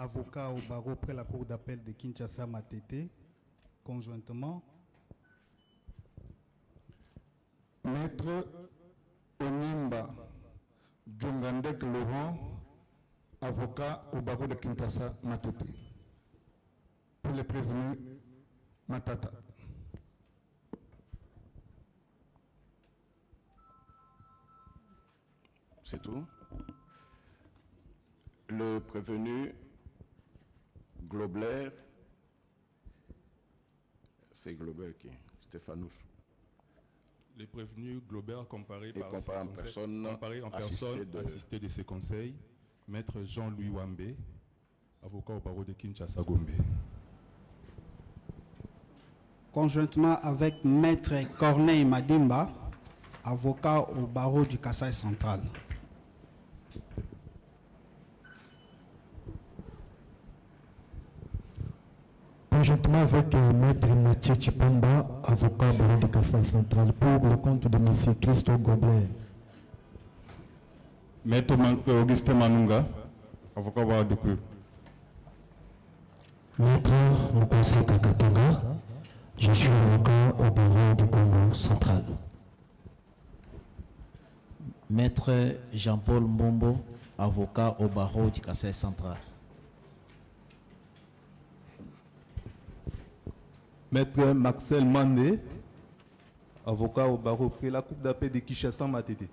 avocat au barreau près la cour d'appel de Kinshasa Matete, conjointement. Maître Onimba Djongandek Laurent, avocat au barreau de Kinshasa Matete. Pour les prévenus, Matata. C'est tout. Le prévenu Globler, c'est Globler qui Stéphanous. Les prévenus Globert comparés Et comparé en personne, assisté de ses conseils, Maître Jean-Louis Wambé, avocat au barreau de Kinshasa Gombe. Conjointement avec Maître Corneille Madimba, avocat au barreau du Kasaï central. Conjointement avec Maître Mathieu Chipamba, avocat au barreau du Kasaï central, pour le compte de M. Christo Goblet. Maître Augustin Manunga, avocat au barreau de Cru. Maître Mukonsa Kakatonga, je suis avocat au barreau du Congo central. Maître Jean-Paul Mbombo, avocat au barreau du Kasaï central. Maître Maxel Mandé, avocat au barreau près la cour d'appel de Kinshasa Matete.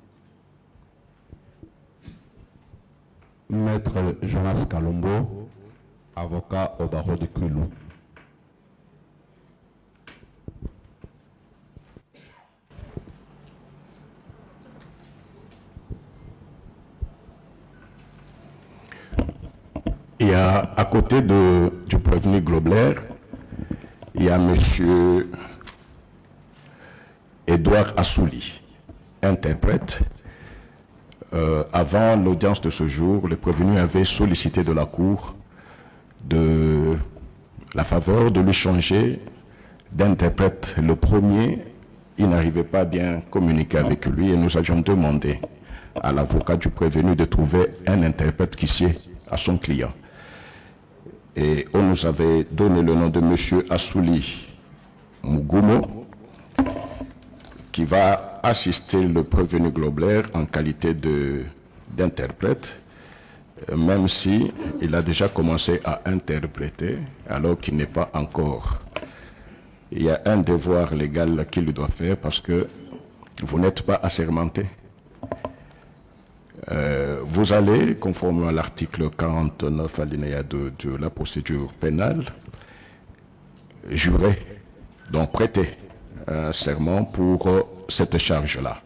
Maître Jonas Kalombo, avocat au barreau de Kulou. Il y a à côté du prévenu Globler, il y a M. Edouard Assouli, interprète. Avant l'audience de ce jour, le prévenu avait sollicité de la Cour de la faveur de lui changer d'interprète. Le premier, il n'arrivait pas à bien communiquer avec lui et nous avions demandé à l'avocat du prévenu de trouver un interprète qui sied à son client. Et on nous avait donné le nom de M. Assouli Mugumo, qui va assister le prévenu Globler en qualité d'interprète, même si il a déjà commencé à interpréter, alors qu'il n'est pas encore. Il y a un devoir légal qu'il doit faire parce que vous n'êtes pas assermenté. Vous allez, conformément à l'article 49 alinéa 2 de la procédure pénale, jurer, donc prêter un serment pour cette charge-là.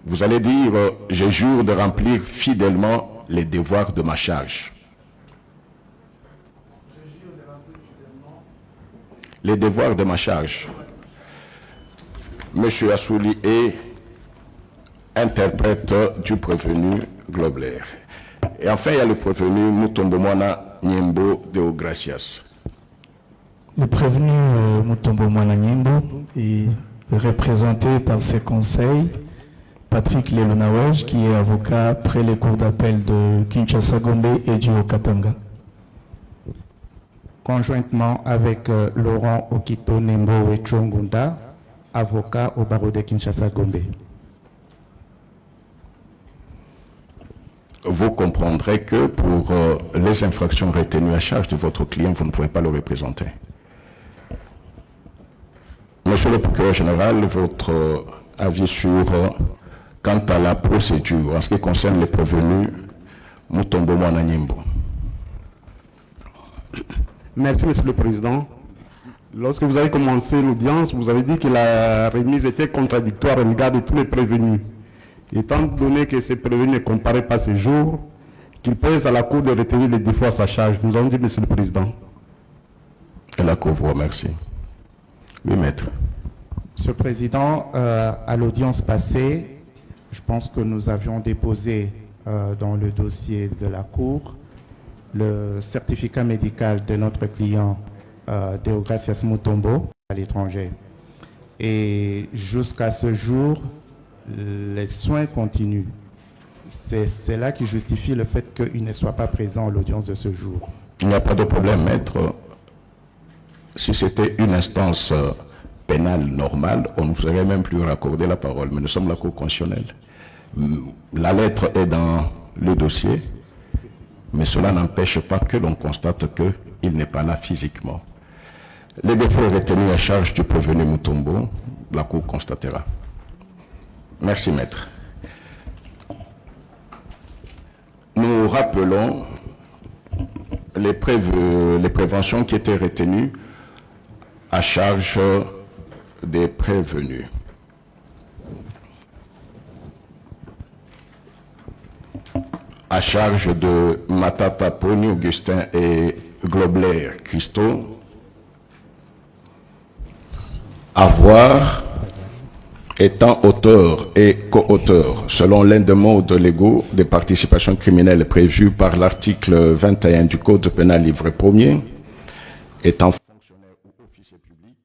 Vous allez dire, je jure de remplir fidèlement les devoirs de ma charge. Les devoirs de ma charge. Monsieur Assouli est interprète du prévenu Globler. Et enfin, il y a le prévenu Mutombo Mwana Nyembo Deogracias. Le prévenu Mutombo Mwana Nyembo est représenté par ses conseils, Patrick Lelonawej, qui est avocat près les cours d'appel de Kinshasa Gombe et du Haut-Katanga. Conjointement avec Laurent Okito Nembo Wechongunda, avocat au barreau de Kinshasa Gombe. Vous comprendrez que pour les infractions retenues à charge de votre client, vous ne pouvez pas le représenter. Monsieur le procureur général, votre avis sur quant à la procédure en ce qui concerne les prévenus Mutombo Mwana Nyembo. Merci, Monsieur le Président. Lorsque vous avez commencé l'audience, vous avez dit que la remise était contradictoire à l'égard de tous les prévenus. Étant donné que ces prévenus ne comparaient pas ces jours, qu'il pèse à la Cour de retenir les défauts à sa charge. Nous avons dit, Monsieur le Président. Et la Cour vous remercie. Oui, maître. Monsieur le Président, à l'audience passée, je pense que nous avions déposé dans le dossier de la Cour le certificat médical de notre client Deogracias Mutombo à l'étranger. Et jusqu'à ce jour, les soins continuent. C'est cela qui justifie le fait qu'il ne soit pas présent à l'audience de ce jour. Il n'y a pas de problème, maître. Si c'était une instance pénale normale, on ne vous aurait même plus raccordé la parole. Mais nous sommes la Cour constitutionnelle. La lettre est dans le dossier, mais cela n'empêche pas que l'on constate qu'il n'est pas là physiquement. Les défauts retenus à charge du prévenu Mutombo, la Cour constatera. Merci, maître. Nous rappelons les préventions qui étaient retenues à charge des prévenus. À charge de Matata Pony, Augustin et Globler Christo, avoir étant auteur et co-auteur, selon l'un des modes légaux des participations criminelles prévues par l'article 21 du Code pénal livre 1er, étant fonctionnaire ou officier public,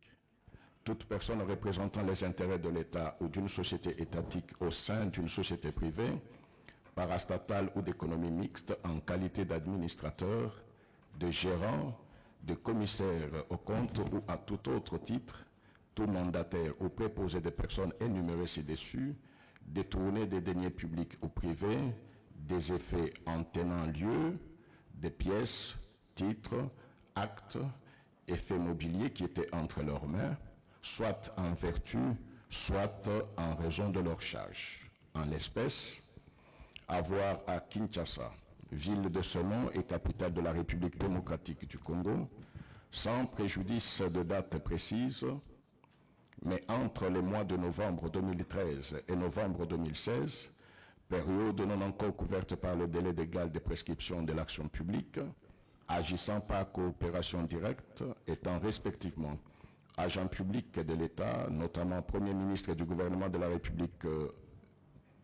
toute personne représentant les intérêts de l'État ou d'une société étatique au sein d'une société privée, parastatale ou d'économie mixte en qualité d'administrateur, de gérant, de commissaire au compte ou à tout autre titre, tout mandataire ou préposé des personnes énumérées ci-dessus, détourner des deniers publics ou privés, des effets en tenant lieu, des pièces, titres, actes, effets mobiliers qui étaient entre leurs mains, soit en vertu, soit en raison de leur charge. En l'espèce, avoir à Kinshasa, ville de ce nom et capitale de la République démocratique du Congo, sans préjudice de date précise, mais entre les mois de novembre 2013 et novembre 2016, période non encore couverte par le délai légal de prescription de l'action publique, agissant par coopération directe, étant respectivement agent public de l'État, notamment Premier ministre du gouvernement de la République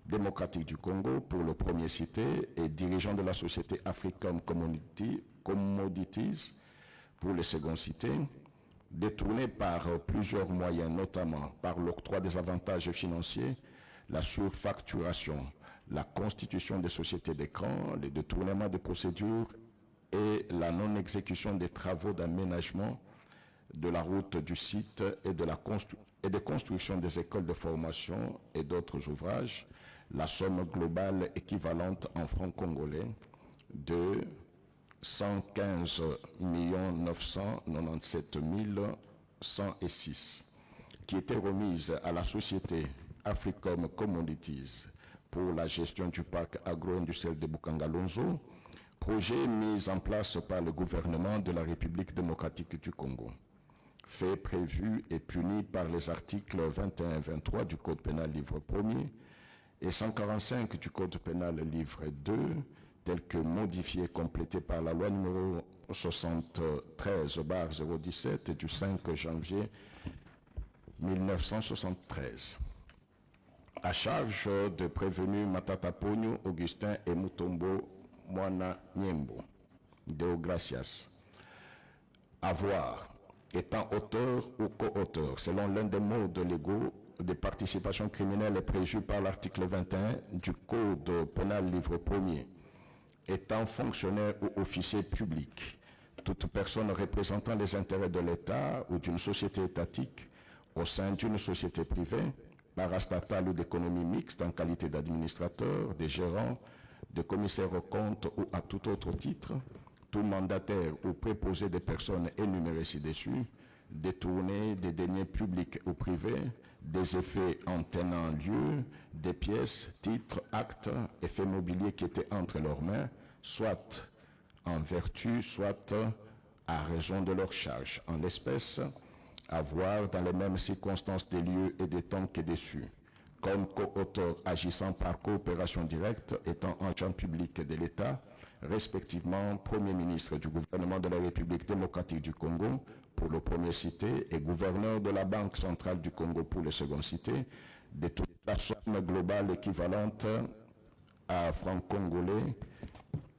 démocratique du Congo pour le premier cité et dirigeant de la société African Commodities pour le second cité, détourné par plusieurs moyens, notamment par l'octroi des avantages financiers, la surfacturation, la constitution des sociétés d'écran, les détournements de procédures et la non-exécution des travaux d'aménagement de la route du site et de construction des écoles de formation et d'autres ouvrages, la somme globale équivalente en francs congolais de 115 997 106, qui était remise à la société Africom Commodities pour la gestion du parc agro-industriel de Bukangalonzo, projet mis en place par le gouvernement de la République démocratique du Congo. Fait prévu et puni par les articles 21 et 23 du Code pénal livre 1er et 145 du Code pénal livre 2, tel que modifié et complété par la loi numéro 73/017 du 5 janvier 1973. À charge de prévenus Matata Pogno, Augustin et Mutombo Mwana Nyembo. Deo Gracias. Avoir, étant auteur ou co-auteur, selon l'un des modes légaux des participations criminelles prévues par l'article 21 du Code pénal livre 1er, étant fonctionnaire ou officier public, toute personne représentant les intérêts de l'État ou d'une société étatique au sein d'une société privée, parastatale ou d'économie mixte en qualité d'administrateur, de gérant, de commissaire aux comptes ou à tout autre titre, tout mandataire ou préposé des personnes énumérées ci-dessus, détourner des deniers publics ou privés, des effets en tenant lieu, des pièces, titres, actes, effets mobiliers qui étaient entre leurs mains, soit en vertu, soit à raison de leur charge. En l'espèce, avoir dans les mêmes circonstances des lieux et des temps que dessus, comme co-auteur agissant par coopération directe, étant agent public de l'État, respectivement Premier ministre du gouvernement de la République démocratique du Congo pour le premier cité et gouverneur de la Banque centrale du Congo pour le second cité, de toute la somme globale équivalente à francs congolais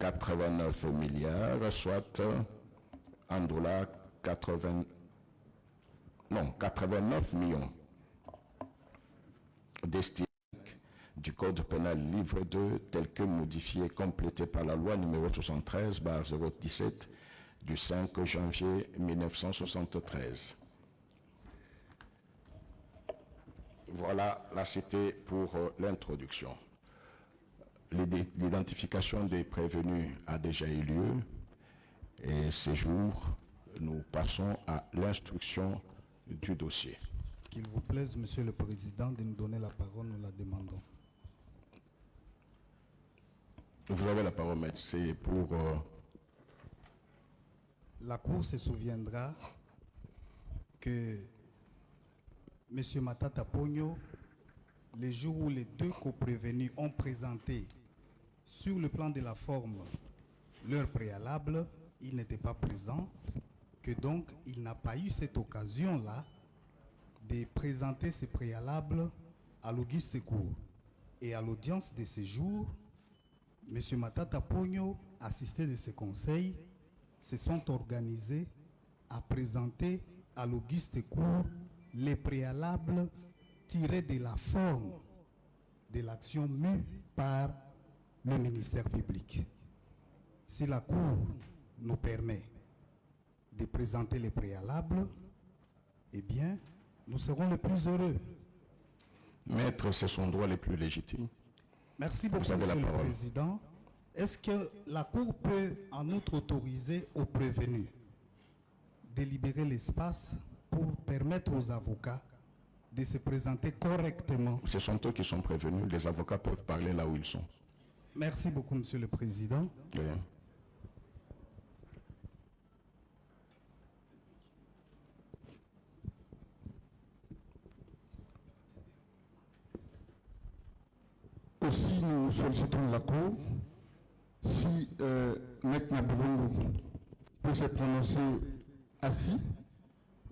89 milliards, soit en dollars 89 millions, destinés du Code pénal livre 2 tel que modifié, complété par la loi numéro 73/017 du 5 janvier 1973. Voilà, là c'était pour l'introduction. L'identification des prévenus a déjà eu lieu et ces jours, nous passons à l'instruction du dossier. Qu'il vous plaise, Monsieur le Président, de nous donner la parole, nous la demandons. Vous avez la parole, maître. C'est pour... La Cour se souviendra que M. Matata Pogno, les jours où les deux coprévenus ont présenté sur le plan de la forme leur préalable, il n'était pas présent, que donc il n'a pas eu cette occasion-là de présenter ses préalables à l'Auguste Cour. Et à l'audience de ce jour, M. Matata Pogno, assisté de ce conseil, se sont organisés à présenter à l'Auguste Cour les préalables tirés de la forme de l'action mue par le ministère public. Si la Cour nous permet de présenter les préalables, eh bien, nous serons les plus heureux. Maître, c'est son droit le plus légitime. Merci beaucoup, Monsieur le Président. Est-ce que la Cour peut en outre autoriser aux prévenus de libérer l'espace pour permettre aux avocats de se présenter correctement? Ce sont eux qui sont prévenus. Les avocats peuvent parler là où ils sont. Merci beaucoup, Monsieur le Président. Oui. Aussi, nous sollicitons la Cour, si Maître Naboulou peut se prononcer assis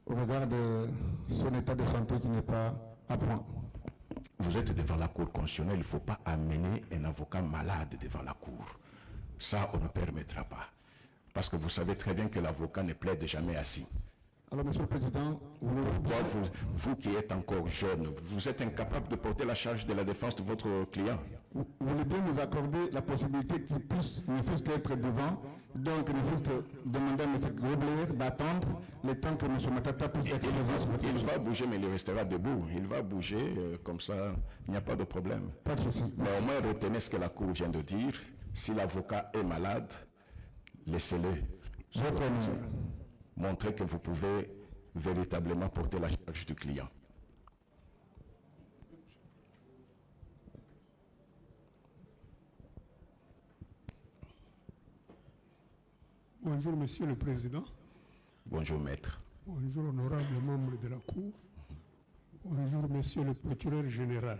au regard de son état de santé qui n'est pas à point. Vous êtes devant la Cour constitutionnelle, il ne faut pas amener un avocat malade devant la Cour. Ça, on ne permettra pas. Parce que vous savez très bien que l'avocat ne plaide jamais assis. Alors, Monsieur le Président, vous qui êtes encore jeune, vous êtes incapable de porter la charge de la défense de votre client. Vous voulez bien nous accorder la possibilité qu'il puisse ne fût qu'être devant, donc ne fût que demander à M. Grobler d'attendre le temps que M. Matata puisse être devant. Il va bouger, mais il restera debout. Il va bouger, comme ça, il n'y a pas de problème. Pas de souci. Mais au moins, retenez ce que la Cour vient de dire. Si l'avocat est malade, laissez-le. Montrer que vous pouvez véritablement porter la charge du client. Bonjour, Monsieur le Président. Bonjour, Maître. Bonjour, honorable membre de la Cour. Bonjour, Monsieur le Procureur général.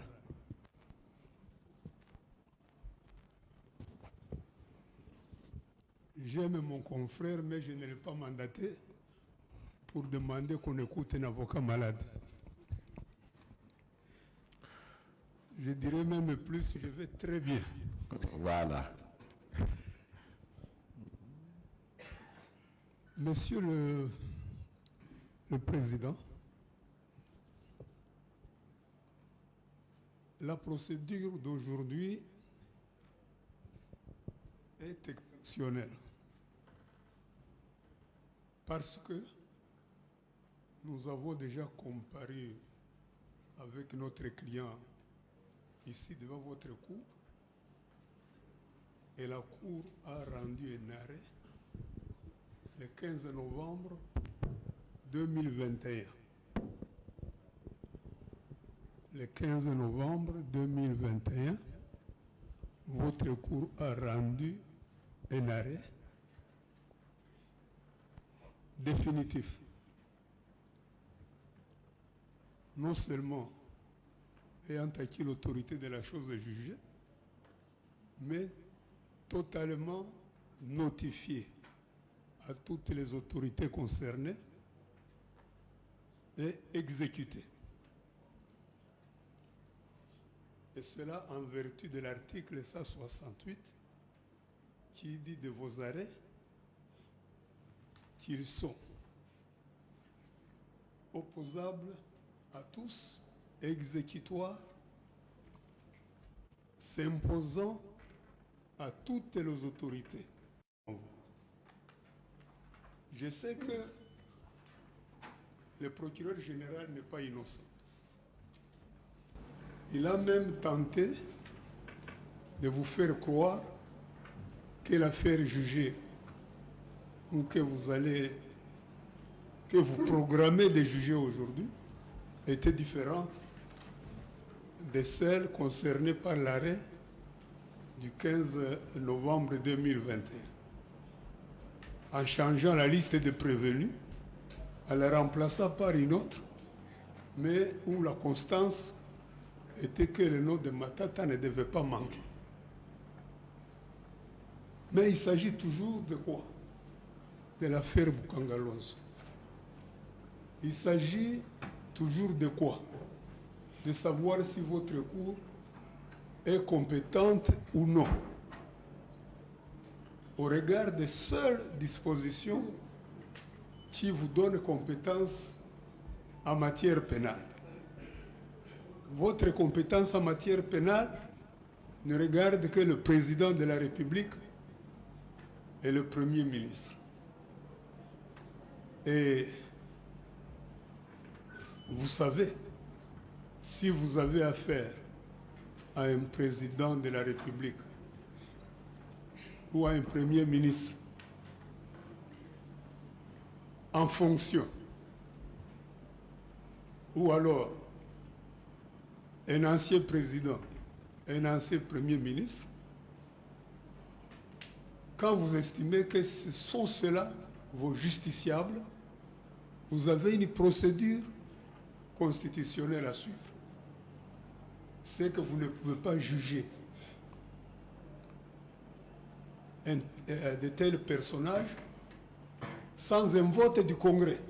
J'aime mon confrère, mais je ne l'ai pas mandaté pour demander qu'on écoute un avocat malade. Je dirais même plus, je vais très bien. Voilà. Monsieur le Président, la procédure d'aujourd'hui est exceptionnelle parce que nous avons déjà comparé avec notre client ici devant votre cour et la Cour a rendu un arrêt le 15 novembre 2021. Le 15 novembre 2021, votre Cour a rendu un arrêt définitif. Non seulement ayant acquis l'autorité de la chose jugée, mais totalement notifié à toutes les autorités concernées et exécuté. Et cela en vertu de l'article 168 qui dit de vos arrêts qu'ils sont opposables à tous, exécutoires s'imposant à toutes les autorités. Je sais que le procureur général n'est pas innocent. Il a même tenté de vous faire croire que l'affaire jugée ou que vous programmez de juger aujourd'hui était différente de celle concernée par l'arrêt du 15 novembre 2021. En changeant la liste des prévenus, en la remplaçant par une autre, mais où la constance était que le nom de Matata ne devait pas manquer. Mais il s'agit toujours de quoi? De l'affaire Boukangalonzo. Il s'agit toujours de quoi? De savoir si votre cour est compétente ou non, au regard des seules dispositions qui vous donnent compétence en matière pénale. Votre compétence en matière pénale ne regarde que le président de la République et le Premier ministre. Et vous savez, si vous avez affaire à un président de la République ou à un Premier ministre en fonction, ou alors un ancien président, un ancien Premier ministre, quand vous estimez que ce sont ceux-là vos justiciables, vous avez une procédure constitutionnelle à suivre. C'est que vous ne pouvez pas juger de tels personnages sans un vote du Congrès,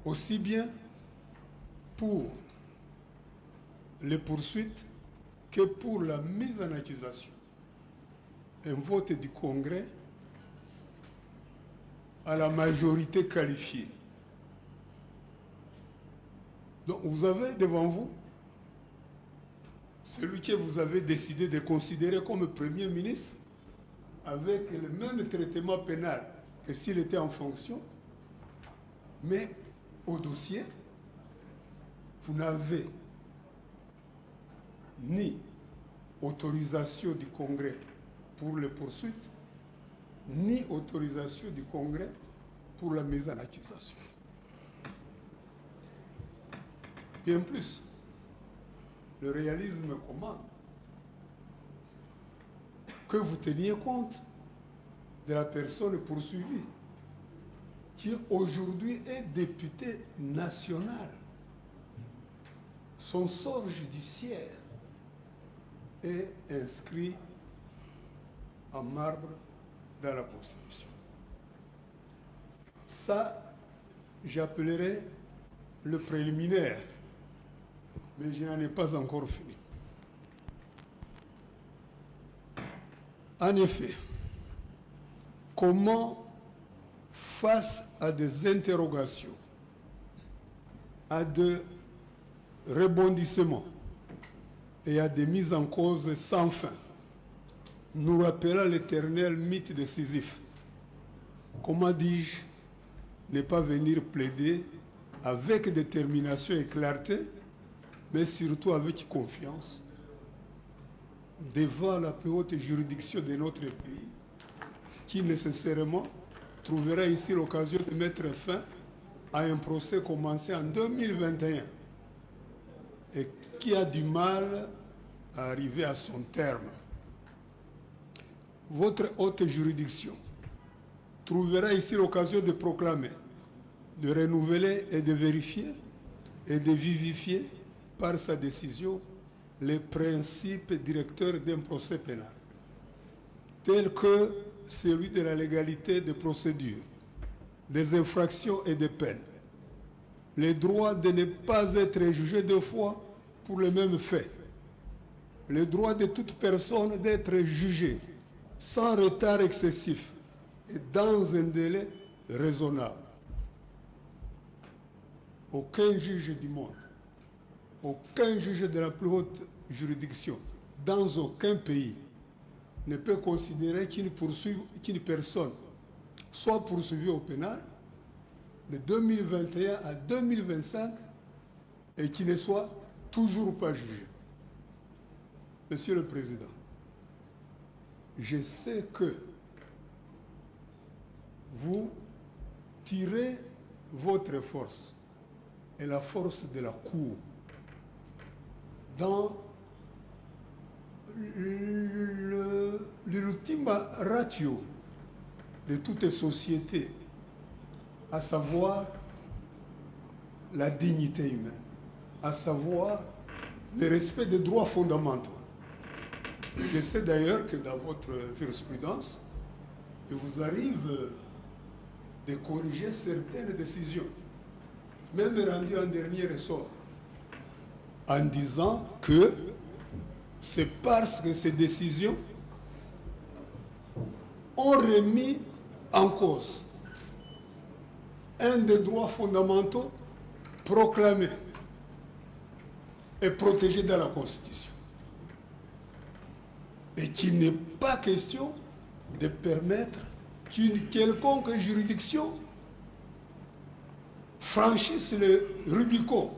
aussi bien pour les poursuites que pour la mise en accusation. Un vote du Congrès à la majorité qualifiée. Donc vous avez devant vous celui que vous avez décidé de considérer comme Premier ministre avec le même traitement pénal que s'il était en fonction, mais au dossier, vous n'avez ni autorisation du Congrès pour les poursuites, ni autorisation du Congrès pour la mise en accusation. Bien plus, le réalisme commande que vous teniez compte de la personne poursuivie, qui aujourd'hui est député national. Son sort judiciaire est inscrit en marbre dans la Constitution. Ça, j'appellerais le préliminaire, mais je n'en ai pas encore fini. En effet, comment, face à des interrogations, à des rebondissements et à des mises en cause sans fin, nous rappelant l'éternel mythe de Sisyphe, comment dis-je, ne pas venir plaider avec détermination et clarté, mais surtout avec confiance, devant la plus haute juridiction de notre pays, qui nécessairement trouvera ici l'occasion de mettre fin à un procès commencé en 2021 et qui a du mal à arriver à son terme. Votre haute juridiction trouvera ici l'occasion de proclamer, de renouveler et de vérifier et de vivifier par sa décision les principes directeurs d'un procès pénal, tels que celui de la légalité des procédures, des infractions et des peines, le droit de ne pas être jugé deux fois pour le même fait, le droit de toute personne d'être jugée sans retard excessif et dans un délai raisonnable. Aucun juge du monde, aucun juge de la plus haute juridiction dans aucun pays ne peut considérer qu'une personne soit poursuivie au pénal de 2021 à 2025 et qui ne soit toujours pas jugée. Monsieur le Président, je sais que vous tirez votre force et la force de la Cour dans l'ultime ratio de toute société, à savoir la dignité humaine, à savoir le respect des droits fondamentaux. Je sais d'ailleurs que dans votre jurisprudence, il vous arrive de corriger certaines décisions, même rendues en dernier ressort, en disant que c'est parce que ces décisions ont remis en cause un des droits fondamentaux proclamés et protégés dans la Constitution. Et qu'il n'est pas question de permettre qu'une quelconque juridiction franchisse le Rubicon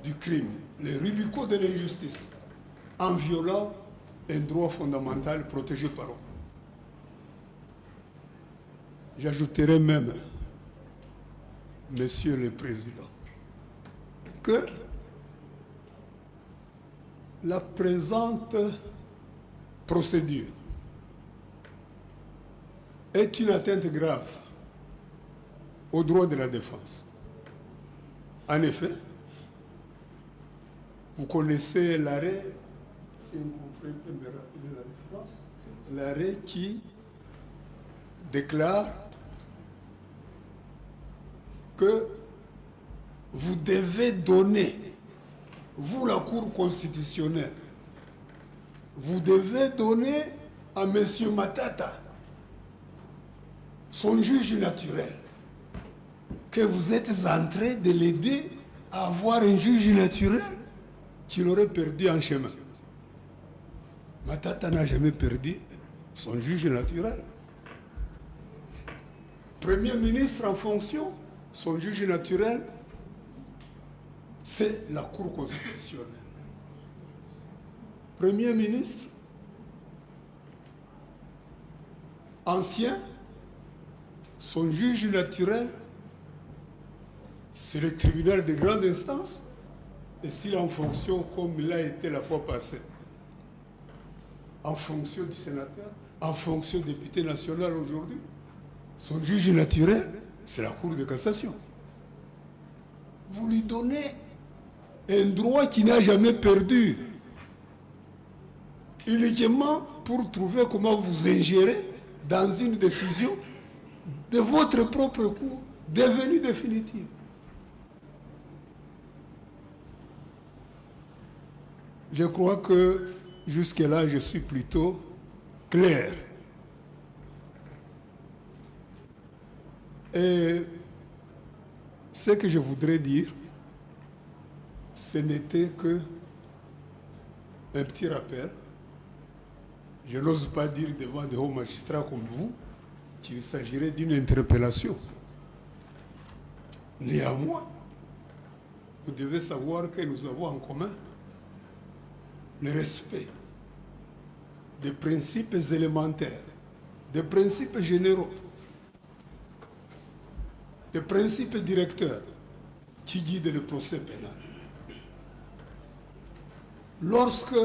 du crime, le Rubicon de l'injustice, en violant un droit fondamental protégé par eux. J'ajouterai même, Monsieur le Président, que la présente procédure est une atteinte grave aux droits de la défense. En effet, vous connaissez l'arrêt, si mon frère peut me rappeler la référence, l'arrêt qui déclare que vous devez donner, vous la Cour constitutionnelle, vous devez donner à M. Matata son juge naturel, que vous êtes en train de l'aider à avoir un juge naturel qu'il aurait perdu en chemin. Matata n'a jamais perdu son juge naturel. Premier ministre en fonction, son juge naturel, c'est la Cour constitutionnelle. Premier ministre, ancien, son juge naturel, c'est le tribunal de grande instance, et s'il est en fonction comme il a été la fois passée, en fonction du sénateur, en fonction du député national aujourd'hui, son juge naturel, c'est la Cour de cassation. Vous lui donnez un droit qu'il n'a jamais perdu, uniquement pour trouver comment vous ingérez dans une décision de votre propre cour devenue définitive. Je crois que jusque-là, je suis plutôt clair. Et ce que je voudrais dire, ce n'était que un petit rappel. Je n'ose pas dire devant des hauts magistrats comme vous qu'il s'agirait d'une interpellation. Néanmoins, vous devez savoir que nous avons en commun le respect des principes élémentaires, des principes généraux, des principes directeurs qui guident le procès pénal. Lorsque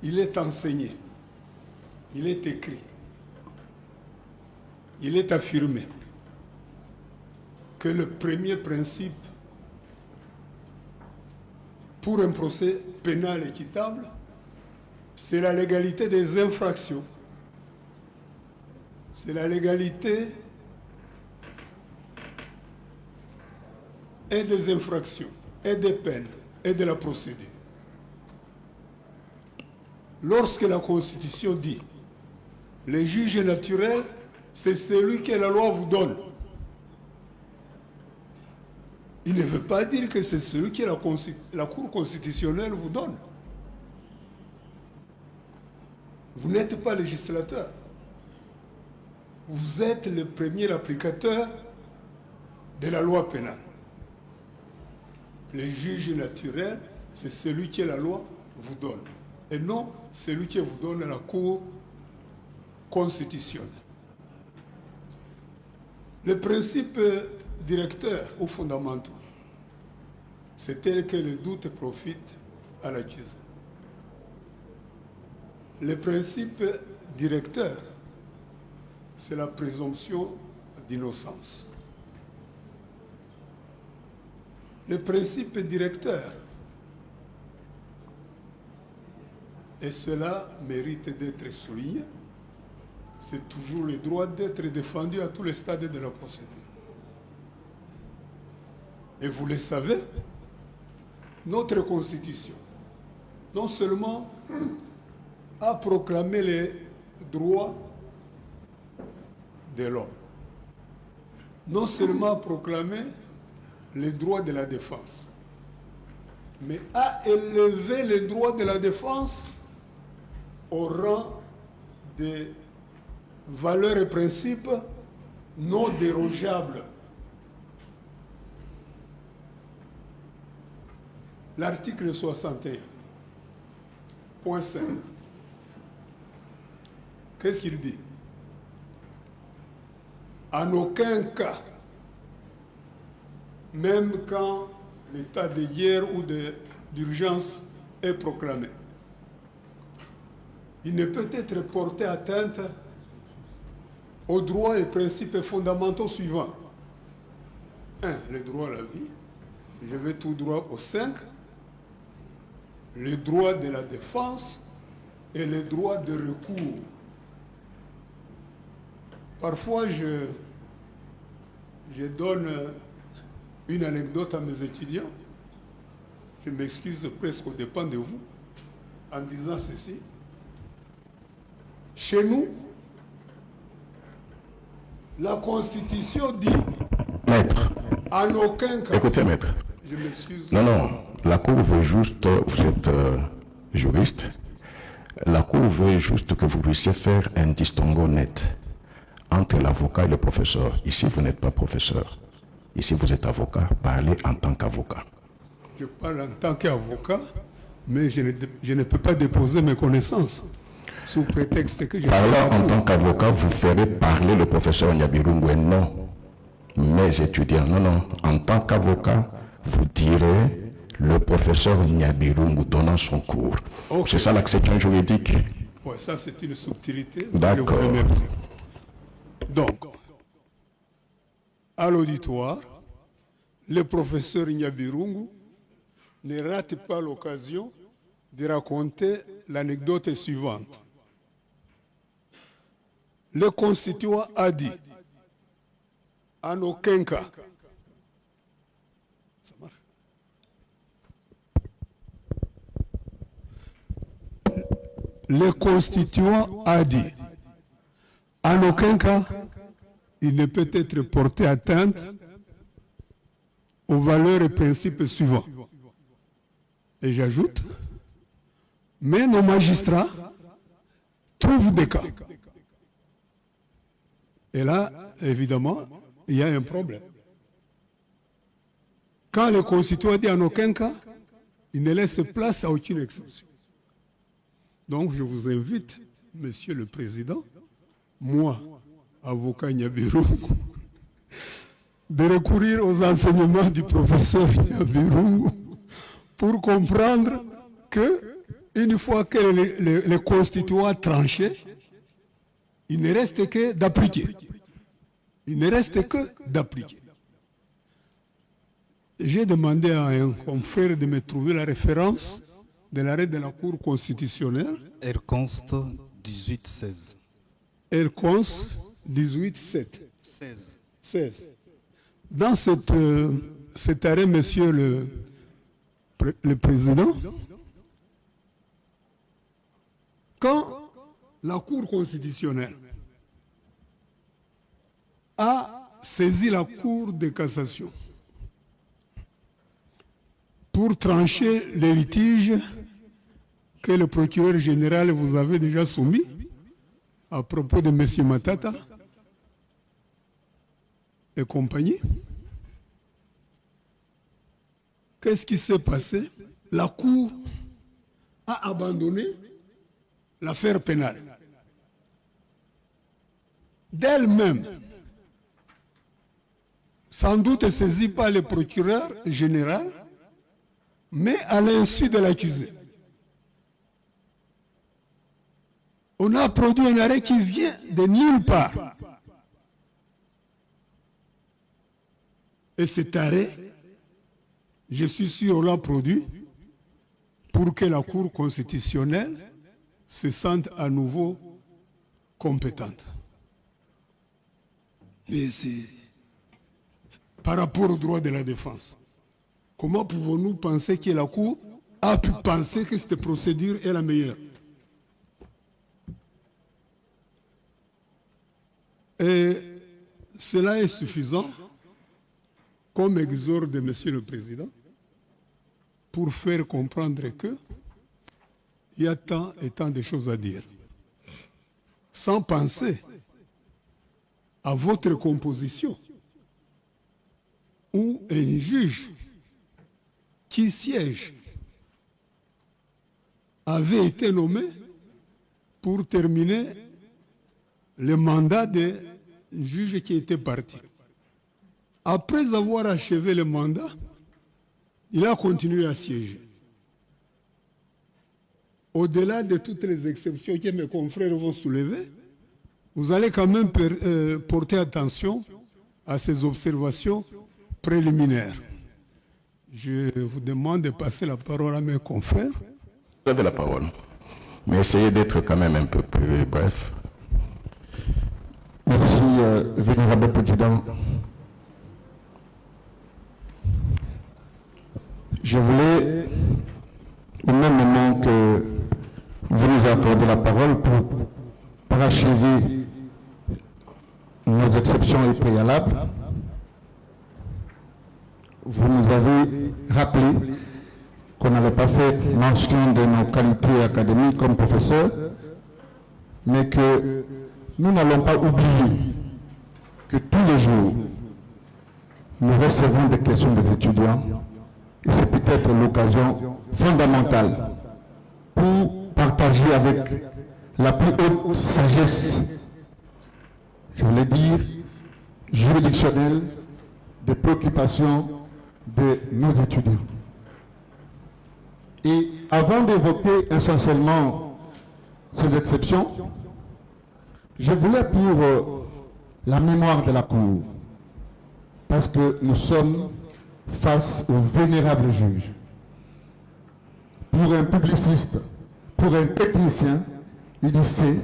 il est enseigné, il est écrit, il est affirmé que le premier principe pour un procès pénal équitable, c'est la légalité des infractions, c'est la légalité et des infractions, et des peines, et de la procédure. Lorsque la Constitution dit « le juge naturel, c'est celui que la loi vous donne », il ne veut pas dire que c'est celui que la Cour constitutionnelle vous donne. Vous n'êtes pas législateur. Vous êtes le premier applicateur de la loi pénale. Le juge naturel, c'est celui que la loi vous donne. Et non celui que vous donne la Cour constitutionnelle. Le principe directeur ou fondamental, c'est tel que le doute profite à l'accusé. Le principe directeur, c'est la présomption d'innocence. Le principe directeur, et cela mérite d'être souligné, c'est toujours le droit d'être défendu à tous les stades de la procédure. Et vous le savez, notre Constitution, non seulement a proclamé les droits de l'homme, non seulement a proclamé les droits de la défense, mais a élevé les droits de la défense au rang des valeurs et principes non dérogeables. L'article 61, point 5. Qu'est-ce qu'il dit? En aucun cas, même quand l'état de guerre ou d'urgence est proclamé, il ne peut être porté atteinte aux droits et principes fondamentaux suivants. 1. Le droit à la vie. Je vais tout droit au 5. Le droit de la défense et le droit de recours. Parfois, je donne une anecdote à mes étudiants. Je m'excuse presque aux dépens de vous en disant ceci. Chez nous, la Constitution dit... Maître, en aucun cas... écoutez, maître. Je m'excuse. Non, la Cour veut juste, vous êtes juriste, la Cour veut juste que vous puissiez faire un distinguo net entre l'avocat et le professeur. Ici, vous n'êtes pas professeur. Ici, vous êtes avocat. Parlez en tant qu'avocat. Je parle en tant qu'avocat, mais je ne peux pas déposer mes connaissances sous prétexte que je... Parlant en tant qu'avocat, vous ferez parler le professeur Nyabirungu et non mes étudiants. Non, en tant qu'avocat, vous direz le professeur Nyabirungu donnant son cours. Okay. C'est ça l'acceptation juridique? Oui, ça c'est une subtilité. D'accord. Donc, à l'auditoire, le professeur Nyabirungu ne rate pas l'occasion de raconter l'anecdote suivante. Le constituant a dit, en aucun cas, ça marche. Le constituant a dit, en aucun cas, il ne peut être porté atteinte aux valeurs et principes suivants. Et j'ajoute, mais nos magistrats trouvent des cas. Et là, évidemment, il y a un problème. Quand le constituant dit en aucun cas, il ne laisse place à aucune exception. Donc je vous invite, Monsieur le Président, moi, avocat Nyabirungu, de recourir aux enseignements du professeur Nyabirungu pour comprendre que, une fois que le constituant a tranché, il ne reste que d'appliquer. Il ne reste que d'appliquer. J'ai demandé à un confrère de me trouver la référence de l'arrêt de la Cour constitutionnelle. Elle conste 18-16. Elle conste 18-7. 16. Dans cet arrêt, Monsieur le Président, quand la Cour constitutionnelle a saisi la Cour de cassation pour trancher les litiges que le procureur général vous avait déjà soumis à propos de M. Matata et compagnie. Qu'est-ce qui s'est passé? La Cour a abandonné l'affaire pénale. D'elle-même, sans doute saisie par le procureur général, mais à l'insu de l'accusé. On a produit un arrêt qui vient de nulle part. Et cet arrêt, je suis sûr, on l'a produit pour que la Cour constitutionnelle se sente à nouveau compétente. Mais c'est par rapport au droit de la défense. Comment pouvons-nous penser que la Cour a pu penser que cette procédure est la meilleure? Et cela est suffisant comme exorde de Monsieur le Président pour faire comprendre que il y a tant et tant de choses à dire. Sans penser à votre composition où un juge qui siège avait été nommé pour terminer le mandat d'un juge qui était parti. Après avoir achevé le mandat, il a continué à siéger. Au-delà de toutes les exceptions que mes confrères vont soulever, vous allez quand même porter attention à ces observations préliminaires. Je vous demande de passer la parole à mes confrères. Vous avez la parole, mais essayez d'être quand même un peu plus bref. Merci, Vénérable Président. Je voulais, au même moment que vous nous accordez la parole pour parachever nos exceptions et préalables, vous nous avez rappelé qu'on n'allait pas faire mention de nos qualités académiques comme professeurs, mais que nous n'allons pas oublier que tous les jours, nous recevons des questions des étudiants et c'est peut-être l'occasion fondamentale pour partager avec la plus haute sagesse, je voulais dire, juridictionnelle, des préoccupations de nos étudiants. Et avant d'évoquer essentiellement ces exceptions, je voulais pour la mémoire de la Cour, parce que nous sommes face au vénérable juge. Pour un publiciste, pour un technicien, il sait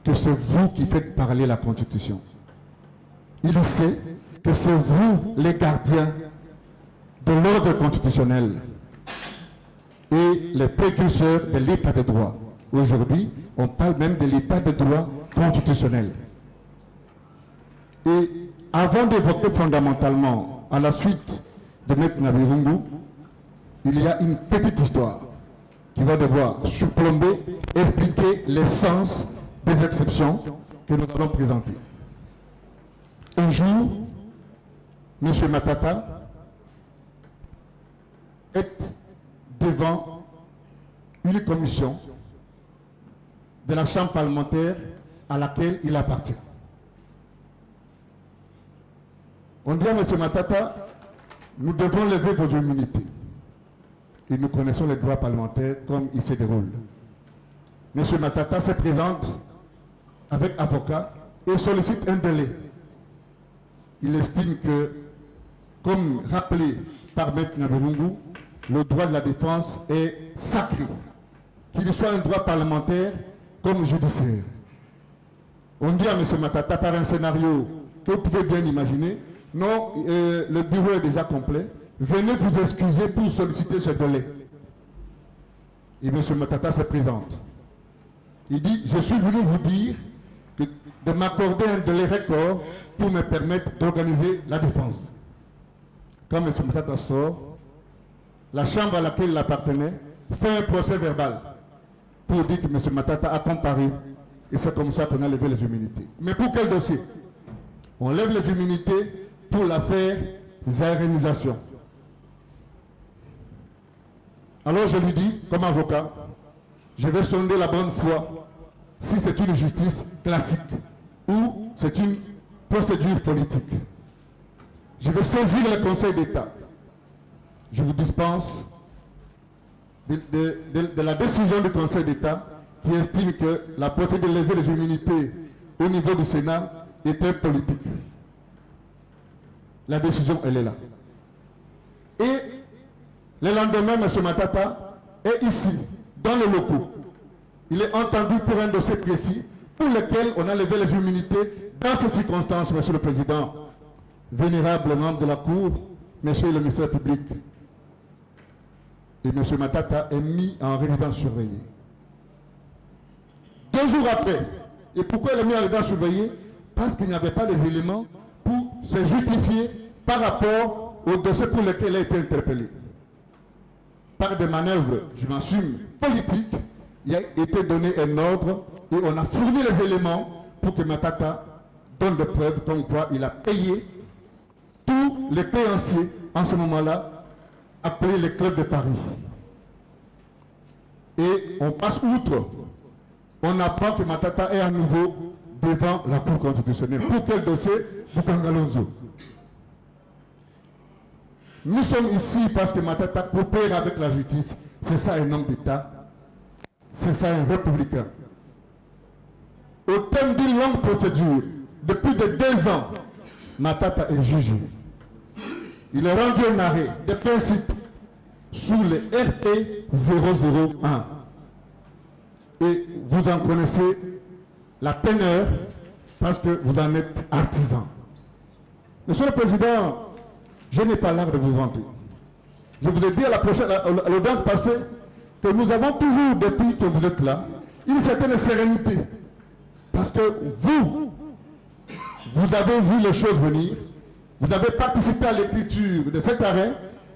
que c'est vous qui faites parler la Constitution. Il sait que c'est vous les gardiens de l'ordre constitutionnel et les précurseurs de l'état de droit. Aujourd'hui, on parle même de l'état de droit constitutionnel. Et avant d'évoquer fondamentalement, à la suite de M. Nabirungu, il y a une petite histoire qui va devoir surplomber, expliquer l'essence des exceptions que nous allons présenter. Un jour, M. Matata est devant une commission de la Chambre parlementaire à laquelle il appartient. On dit à M. Matata, nous devons lever vos immunités. Et nous connaissons les droits parlementaires comme ils se déroulent. M. Matata se présente avec avocat et sollicite un délai. Il estime que, comme rappelé par M. Nabirungu, le droit de la défense est sacré, qu'il soit un droit parlementaire comme judiciaire. On dit à M. Matata par un scénario que vous pouvez bien imaginer, non, le bureau est déjà complet, venez vous excuser pour solliciter ce délai. Et M. Matata se présente. Il dit, je suis venu vous dire de m'accorder un délai record pour me permettre d'organiser la défense. Quand M. Matata sort, la chambre à laquelle il appartenait fait un procès verbal pour dire que M. Matata a comparé et c'est comme ça qu'on a levé les immunités. Mais pour quel dossier? On lève les immunités pour l'affaire Zaïrénisation. Alors je lui dis, comme avocat, je vais sonder la bonne foi si c'est une justice classique ou c'est une procédure politique. Je vais saisir le Conseil d'État. Je vous dispense de la décision du Conseil d'État qui estime que la procédure de lever les immunités au niveau du Sénat était politique. La décision, elle est là. Et le lendemain, M. Matata est ici, dans les locaux. Il est entendu pour un dossier précis pour lequel on a levé les immunités dans ces circonstances, M. le Président, vénérable membre de la Cour, M. le ministère public. Et M. Matata est mis en résidence surveillée. 2 jours après, et pourquoi il est mis en résidence surveillée? Parce qu'il n'y avait pas les éléments pour se justifier par rapport au dossier pour lequel il a été interpellé. Par des manœuvres, je m'assume, politiques, il a été donné un ordre et on a fourni les éléments pour que Matata donne des preuves comme quoi il a payé tous les créanciers en ce moment-là, appelés les clubs de Paris. Et on passe outre. On apprend que Matata est à nouveau devant la Cour constitutionnelle. Pour quel dossier? Bukangalonzo. Nous sommes ici parce que Matata coopère avec la justice. C'est ça un homme d'État. C'est ça un républicain. Au terme d'une longue procédure, de plus de 2 ans, Matata est jugé. Il est rendu un arrêt de principe sous le RP 001. Et vous en connaissez la teneur parce que vous en êtes artisan. Monsieur le Président, je n'ai pas l'art de vous vanter. Je vous ai dit à l'audience passée que nous avons toujours, depuis que vous êtes là, une certaine sérénité. Parce que vous avez vu les choses venir, vous avez participé à l'écriture de cet arrêt,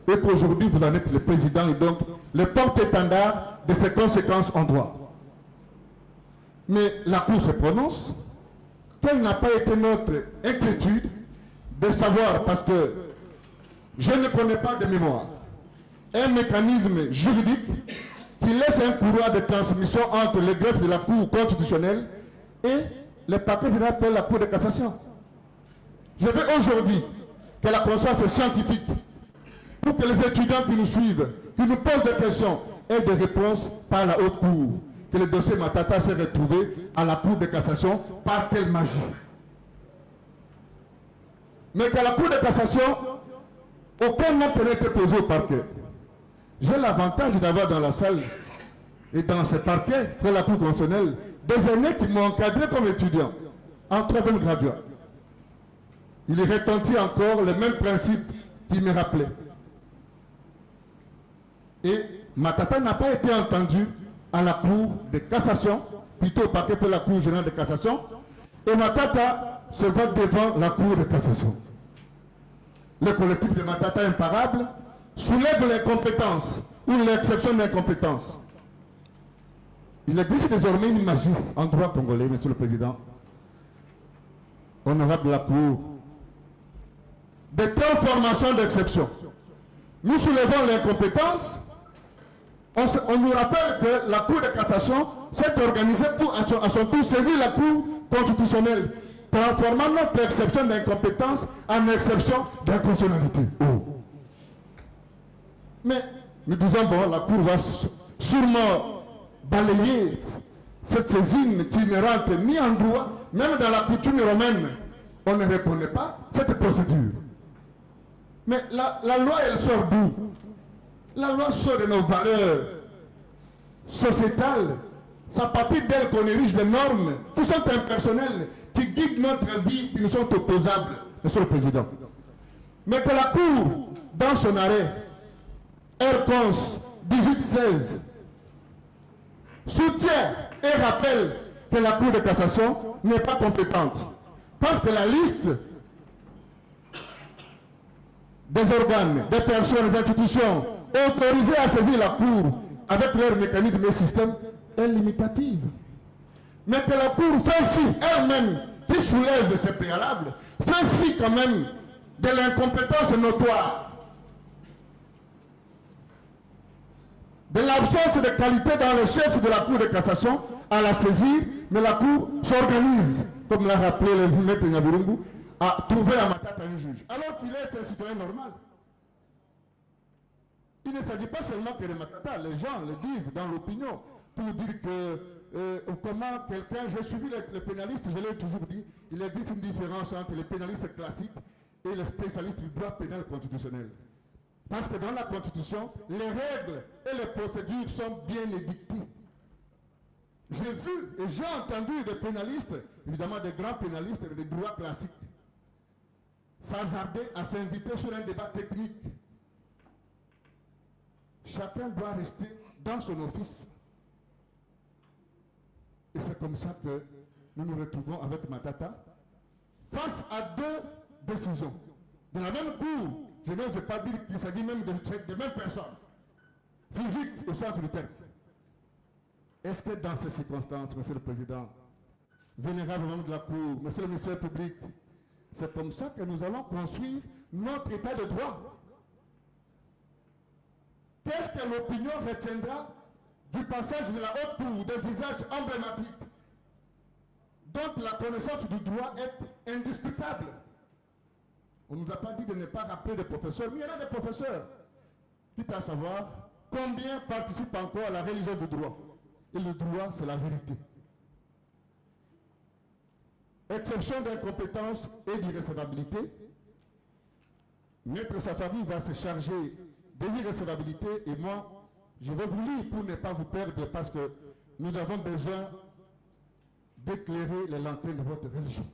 et qu'aujourd'hui vous en êtes le président et donc le porte-étendard de ces conséquences en droit. Mais la Cour se prononce. Quelle n'a pas été notre inquiétude de savoir, parce que je ne connais pas de mémoire, un mécanisme juridique qui laisse un courroie de transmission entre le greffe de la Cour constitutionnelle et le parquet de l'appel à la Cour de cassation. Je veux aujourd'hui que la conscience scientifique, pour que les étudiants qui nous suivent, qui nous posent des questions, aient des réponses par la haute cour, que le dossier Matata s'est retrouvé à la Cour de cassation par quelle magie. Mais qu'à la Cour de cassation, aucun acte n'a été posé au parquet. J'ai l'avantage d'avoir dans la salle et dans ce parquet, pour la Cour constitutionnelle, des aînés qui m'ont encadré comme étudiant, en 3e graduat. Il retentit encore le même principe qui me rappelait. Et Matata n'a pas été entendu à la Cour de cassation, plutôt au parquet pour la Cour générale de cassation, et Matata se va devant la Cour de cassation. Le collectif de Matata imparable soulève l'incompétence ou l'exception d'incompétence. Il existe désormais une magie en droit congolais, Monsieur le Président, honorable de la Cour, de transformation d'exception. Nous soulevons l'incompétence. On nous rappelle que la Cour de cassation s'est organisée pour à son tour saisir la Cour constitutionnelle, transformant notre exception d'incompétence en exception d'inconstitutionnalité. Mais nous disons, bon, la Cour va sûrement balayer cette saisine qui ne rentre ni en droit, même dans la coutume romaine, on ne reconnaît pas cette procédure. Mais la loi, elle sort d'où? La loi sort de nos valeurs sociétales. C'est à partir d'elles qu'on érige des normes qui sont impersonnelles, qui guident notre vie, qui nous sont opposables, Monsieur le Président. Mais que la Cour, dans son arrêt, R-Cons 1816, soutient et rappelle que la Cour de cassation n'est pas compétente. Parce que la liste des organes, des personnes, des institutions autorisés à saisir la Cour avec leur mécanisme et système est limitative. Mais que la Cour fait fi elle-même, qui soulève ces préalables, fait fi quand même de l'incompétence notoire, de l'absence de qualité dans le chef de la Cour de cassation à la saisir, mais la Cour s'organise, comme l'a rappelé le maître Nyaburungu, à trouver à Matata un juge, alors qu'il est un citoyen normal. Il ne s'agit pas seulement que de Matata, les gens le disent dans l'opinion, pour dire que comment quelqu'un, j'ai suivi les pénalistes, je l'ai toujours dit, il existe une différence entre les pénalistes classiques et les spécialistes du droit pénal constitutionnel. Parce que dans la Constitution, les règles et les procédures sont bien édictées. J'ai vu et j'ai entendu des pénalistes, évidemment des grands pénalistes et des droits classiques, s'hasarder à s'inviter sur un débat technique. Chacun doit rester dans son office. Et c'est comme ça que nous nous retrouvons avec Matata face à deux décisions. De la même Cour, je n'ose pas dire qu'il s'agit même de mêmes personnes, physiques au centre du terme. Est-ce que dans ces circonstances, Monsieur le Président, vénérable membre de la Cour, Monsieur le ministère public, c'est comme ça que nous allons construire notre état de droit? Qu'est-ce que l'opinion retiendra du passage de la haute cour, des visages emblématiques, dont la connaissance du droit est indiscutable? On ne nous a pas dit de ne pas rappeler des professeurs, mais il y en a des professeurs, quitte à savoir combien participent encore à la religion du droit. Et le droit, c'est la vérité. Exception d'incompétence et d'irrecevabilité. Maître Safari va se charger de l'irrecevabilité et moi, je vais vous lire pour ne pas vous perdre parce que nous avons besoin d'éclairer les lanternes de votre religion.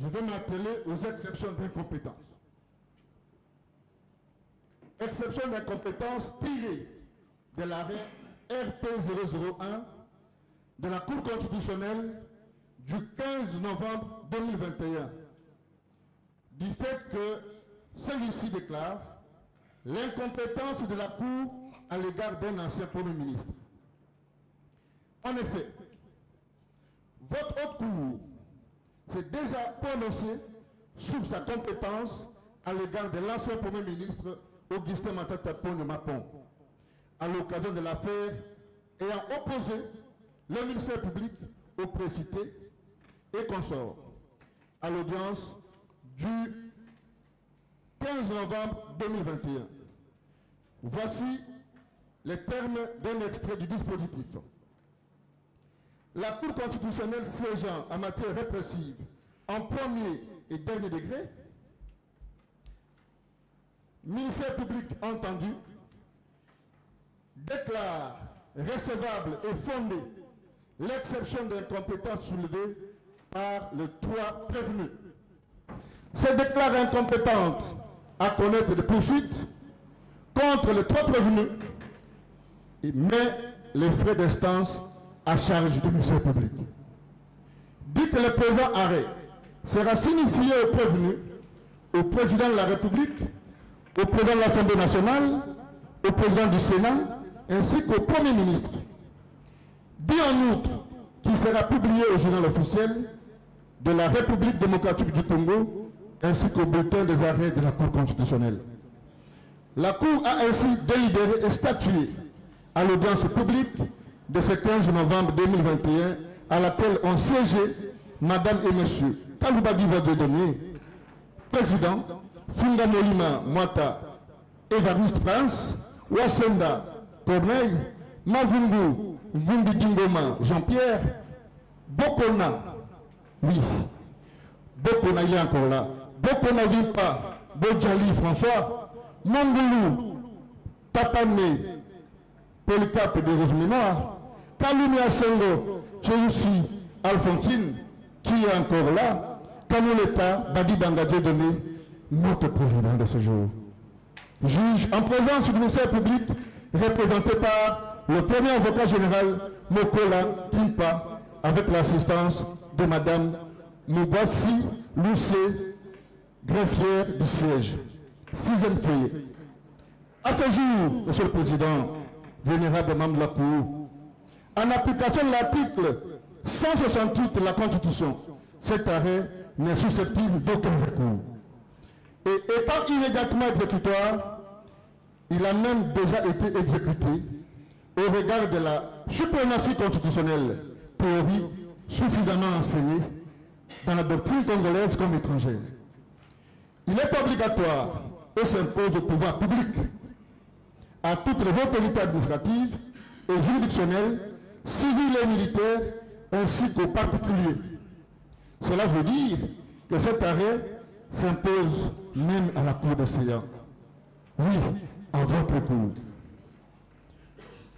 Je vais m'atteler aux exceptions d'incompétence. Exception d'incompétence tirée de l'arrêt RP 001 de la Cour constitutionnelle du 15 novembre 2021, du fait que celui-ci déclare l'incompétence de la Cour à l'égard d'un ancien Premier ministre. En effet, votre haute Cour s'est déjà prononcée sur sa compétence à l'égard de l'ancien Premier ministre Augustin Matata Ponyo Mapon, à l'occasion de l'affaire ayant opposé le ministère public au précité et consorts, à l'audience du 15 novembre 2021. Voici les termes d'un extrait du dispositif. La Cour constitutionnelle siégeant en matière répressive en premier et dernier degré, ministère public entendu, déclare recevable et fondée l'exception d'incompétence soulevée par le 3 prévenu. Se déclare incompétente à connaître des poursuites contre le 3 prévenu et met les frais d'instance à charge du ministère public. Dit que le présent arrêt sera signifié au prévenu, au président de la République, au président de l'Assemblée nationale, au président du Sénat, ainsi qu'au Premier ministre. Dit en outre qu'il sera publié au journal officiel de la République démocratique du Congo, ainsi qu'au bulletin des arrêts de la Cour constitutionnelle. La Cour a ainsi délibéré et statué à l'audience publique de ce 15 novembre 2021, à laquelle ont siégé Madame et Monsieur Kalouba Givodedonier, président, Funga Molima Mwata, Évariste Prince, Wasenda Corneille, Mavungu Vumbi Dingoma Jean-Pierre, Bokona, oui, Bokona il est encore là, Bokona Vipa, Bojali François, Mangoulou, Tapane, Polycarpe de Rose Mémoire, Kaloumi Asengo, Tchéoussi, Alphonsine, qui est encore là, Kanouleta, Badi Bangadje Donné, notre président de ce jour. Juge en présence du ministère public, représenté par le premier avocat général Mokola Kimpa, avec l'assistance de Madame Moubassi Loussé, greffière du siège. Sixième feuillet. À ce jour, Monsieur le Président, vénérable membre de la Cour, en application de l'article 168 de la Constitution, cet arrêt n'est susceptible d'aucun recours. Et étant immédiatement exécutoire, il a même déjà été exécuté au regard de la suprématie constitutionnelle, théorie suffisamment enseignée dans la doctrine congolaise comme étrangère. Il est obligatoire et s'impose au pouvoir public, à toutes les autorités administratives et juridictionnelles, civiles et militaires, ainsi qu'aux particuliers. Cela veut dire que cet arrêt s'impose même à la Cour des séance. Oui, à votre cour.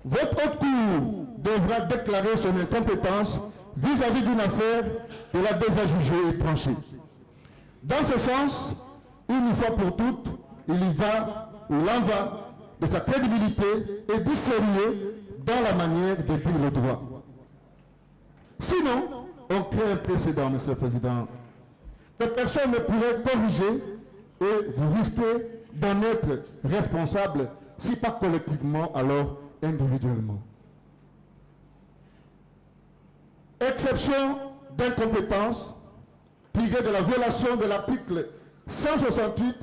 Votre haute cour devra déclarer son incompétence vis-à-vis d'une affaire qu'elle a déjà jugée et tranchée. Dans ce sens, une fois pour toutes, il y va ou l'en va de sa crédibilité et du sérieux dans la manière de dire le droit. Sinon, on crée un précédent, Monsieur le Président, que personne ne pourrait corriger et vous risquez d'en être responsable, si pas collectivement, alors individuellement. Exception d'incompétence tirée de la violation de l'article 168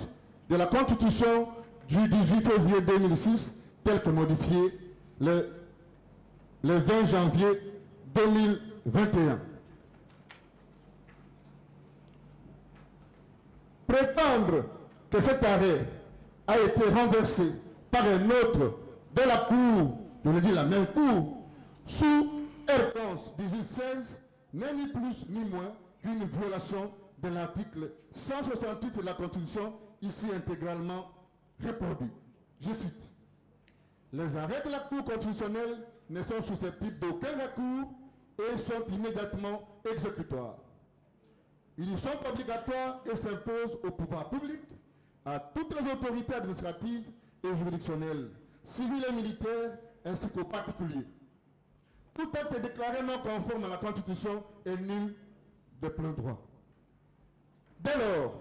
de la Constitution du 18 février 2006, tel que modifié le 20 janvier 2021. Prétendre que cet arrêt a été renversé par un autre de la Cour, je le dis la même Cour, sous R11 1816, n'est ni plus ni moins qu'une violation de l'article 168 de la Constitution, ici intégralement répondu. Je cite: les arrêts de la Cour constitutionnelle ne sont susceptibles d'aucun recours et sont immédiatement exécutoires. Ils sont obligatoires et s'imposent au pouvoir public, à toutes les autorités administratives et juridictionnelles, civiles et militaires, ainsi qu'aux particuliers. Tout acte déclaré non conforme à la Constitution est nul de plein droit. Dès lors,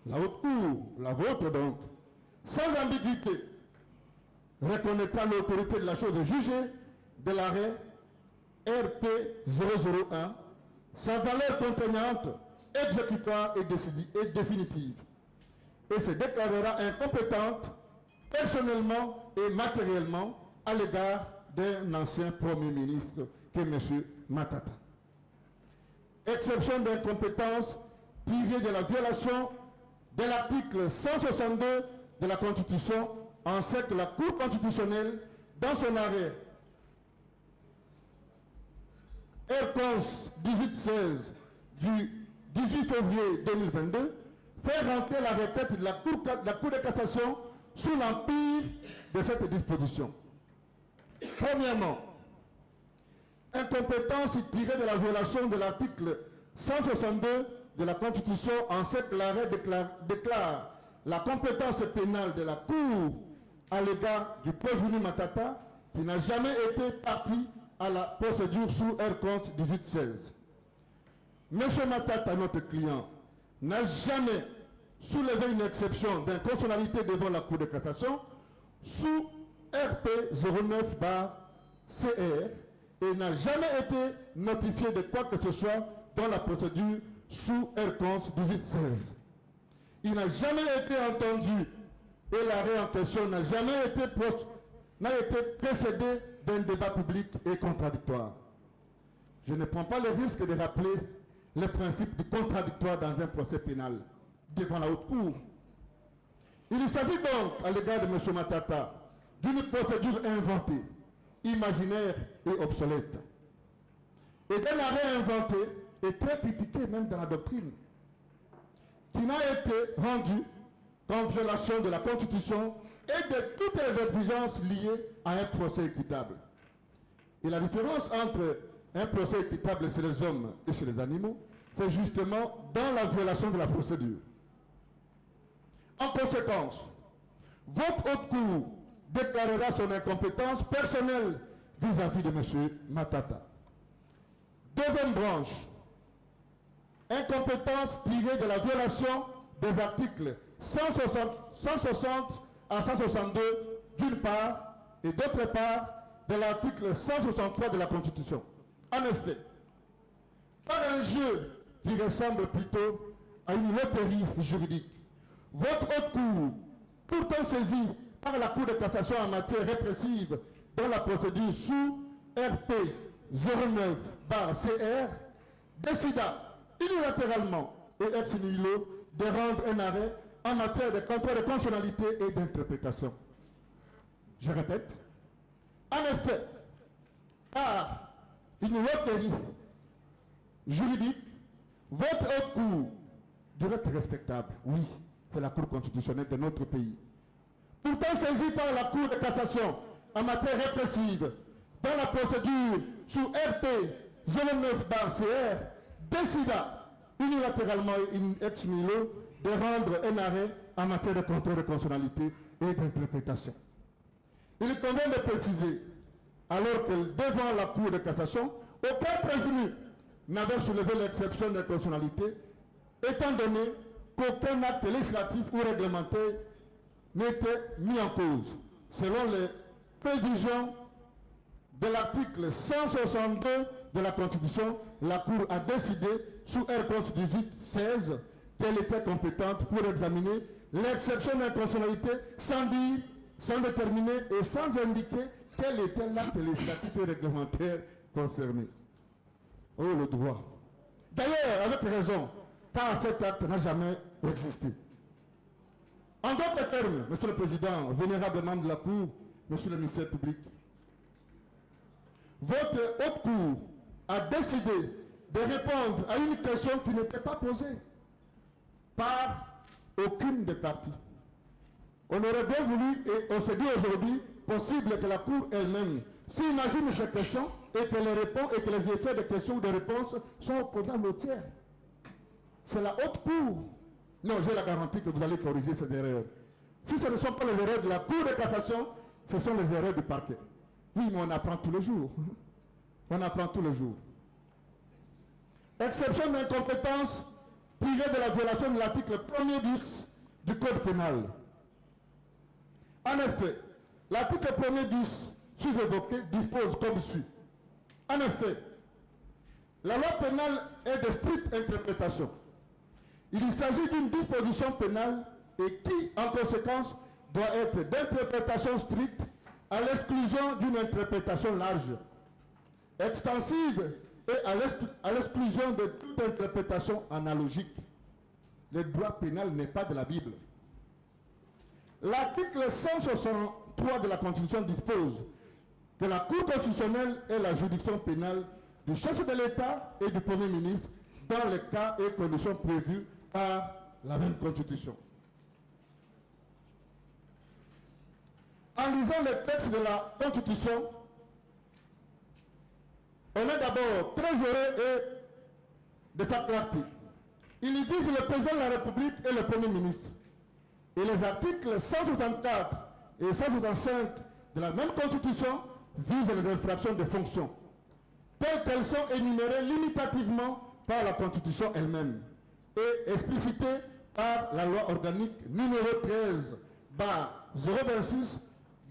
la haute cour, la vôtre donc, sans ambiguïté, reconnaîtra l'autorité de la chose jugée de l'arrêt RP 001, sa valeur contraignante, exécutoire et définitive, et se déclarera incompétente personnellement et matériellement à l'égard d'un ancien Premier ministre qui est M. Matata. Exception d'incompétence tirée de la violation de l'article 162 de la Constitution, en ce que la Cour constitutionnelle, dans son arrêt R11 1816 du 18 février 2022, fait rentrer la requête de la Cour de cassation sous l'empire de cette disposition. Premièrement, incompétence tirée de la violation de l'article 162 de la Constitution, en ce que l'arrêt déclare la compétence pénale de la Cour à l'égard du prévenu Matata, qui n'a jamais été partie à la procédure sous R11 1816. M. Matata, notre client, n'a jamais soulevé une exception d'inconstitutionnalité devant la Cour de cassation sous RP 09/CR et n'a jamais été notifié de quoi que ce soit dans la procédure sous R11 1816. Il n'a jamais été entendu et l'arrêt en question n'a jamais été précédé d'un débat public et contradictoire. Je ne prends pas le risque de rappeler le principe du contradictoire dans un procès pénal devant la haute cour. Il s'agit donc, à l'égard de M. Matata, d'une procédure inventée, imaginaire et obsolète. Et d'un arrêt inventé et très critiqué même dans la doctrine, qui n'a été rendu qu'en violation de la Constitution et de toutes les exigences liées à un procès équitable. Et la différence entre un procès équitable chez les hommes et chez les animaux, c'est justement dans la violation de la procédure. En conséquence, votre haute cour déclarera son incompétence personnelle vis-à-vis de M. Matata. Deuxième branche, incompétence tirée de la violation des articles 160 à 162 d'une part et d'autre part de l'article 163 de la Constitution. En effet, par un jeu qui ressemble plutôt à une loterie juridique, votre haute cour, pourtant saisie par la Cour de cassation en matière répressive dans la procédure sous RP 09/CR, décida unilatéralement et ex nihilo de rendre un arrêt en matière de contrôle de constitutionnalité et d'interprétation. Je répète, en effet, par une loterie juridique, votre haute cour doit être respectable. Oui, c'est la Cour constitutionnelle de notre pays. Pourtant saisie par la Cour de cassation en matière répressive dans la procédure sous RP 09/CR, décida unilatéralement et ex nihilo de rendre un arrêt en matière de contrôle de constitutionnalité et d'interprétation. Il convient de préciser, alors que devant la Cour de cassation, aucun prévenu n'avait soulevé l'exception d'inconstitutionnalité, étant donné qu'aucun acte législatif ou réglementaire n'était mis en cause. Selon les prévisions de l'article 162 de la Constitution, la Cour a décidé, sous R. 18-16, qu'elle était compétente pour examiner l'exception d'inconstitutionnalité sans dire, sans déterminer et sans indiquer quel était l'acte législatif et réglementaire concerné. Oh, le droit. D'ailleurs, avec raison, car cet acte n'a jamais existé. En d'autres termes, Monsieur le Président, vénérable membre de la Cour, Monsieur le ministère public, votre haute Cour a décidé de répondre à une question qui n'était pas posée par aucune des parties. On aurait bien voulu, et on se dit aujourd'hui, possible que la Cour elle-même s'imagine cette question et qu'elle répond et que les effets de questions ou de réponses sont opposables au tiers. C'est la haute Cour. Non, j'ai la garantie que vous allez corriger ces erreurs. Si ce ne sont pas les erreurs de la Cour de cassation, ce sont les erreurs du parquet. Oui, mais on apprend tous les jours. On apprend tous les jours. Exception d'incompétence tirée de la violation de l'article 1er bis du Code pénal. En effet, l'article 1er bis sous-évoqué dispose comme suit. En effet, la loi pénale est de stricte interprétation. Il s'agit d'une disposition pénale et qui, en conséquence, doit être d'interprétation stricte à l'exclusion d'une interprétation large, extensive et à l'exclusion de toute interprétation analogique. Le droit pénal n'est pas de la Bible. L'article 163 de la Constitution dispose que la Cour constitutionnelle est la juridiction pénale du chef de l'État et du Premier ministre dans les cas et conditions prévus par la même Constitution. En lisant les textes de la Constitution, on est d'abord très heureux de sa clarté. Il y vise le président de la République et le Premier ministre. Et les articles 164 et 165 de la même Constitution visent les infractions de fonction, telles qu'elles sont énumérées limitativement par la Constitution elle-même et explicitées par la loi organique numéro 13/026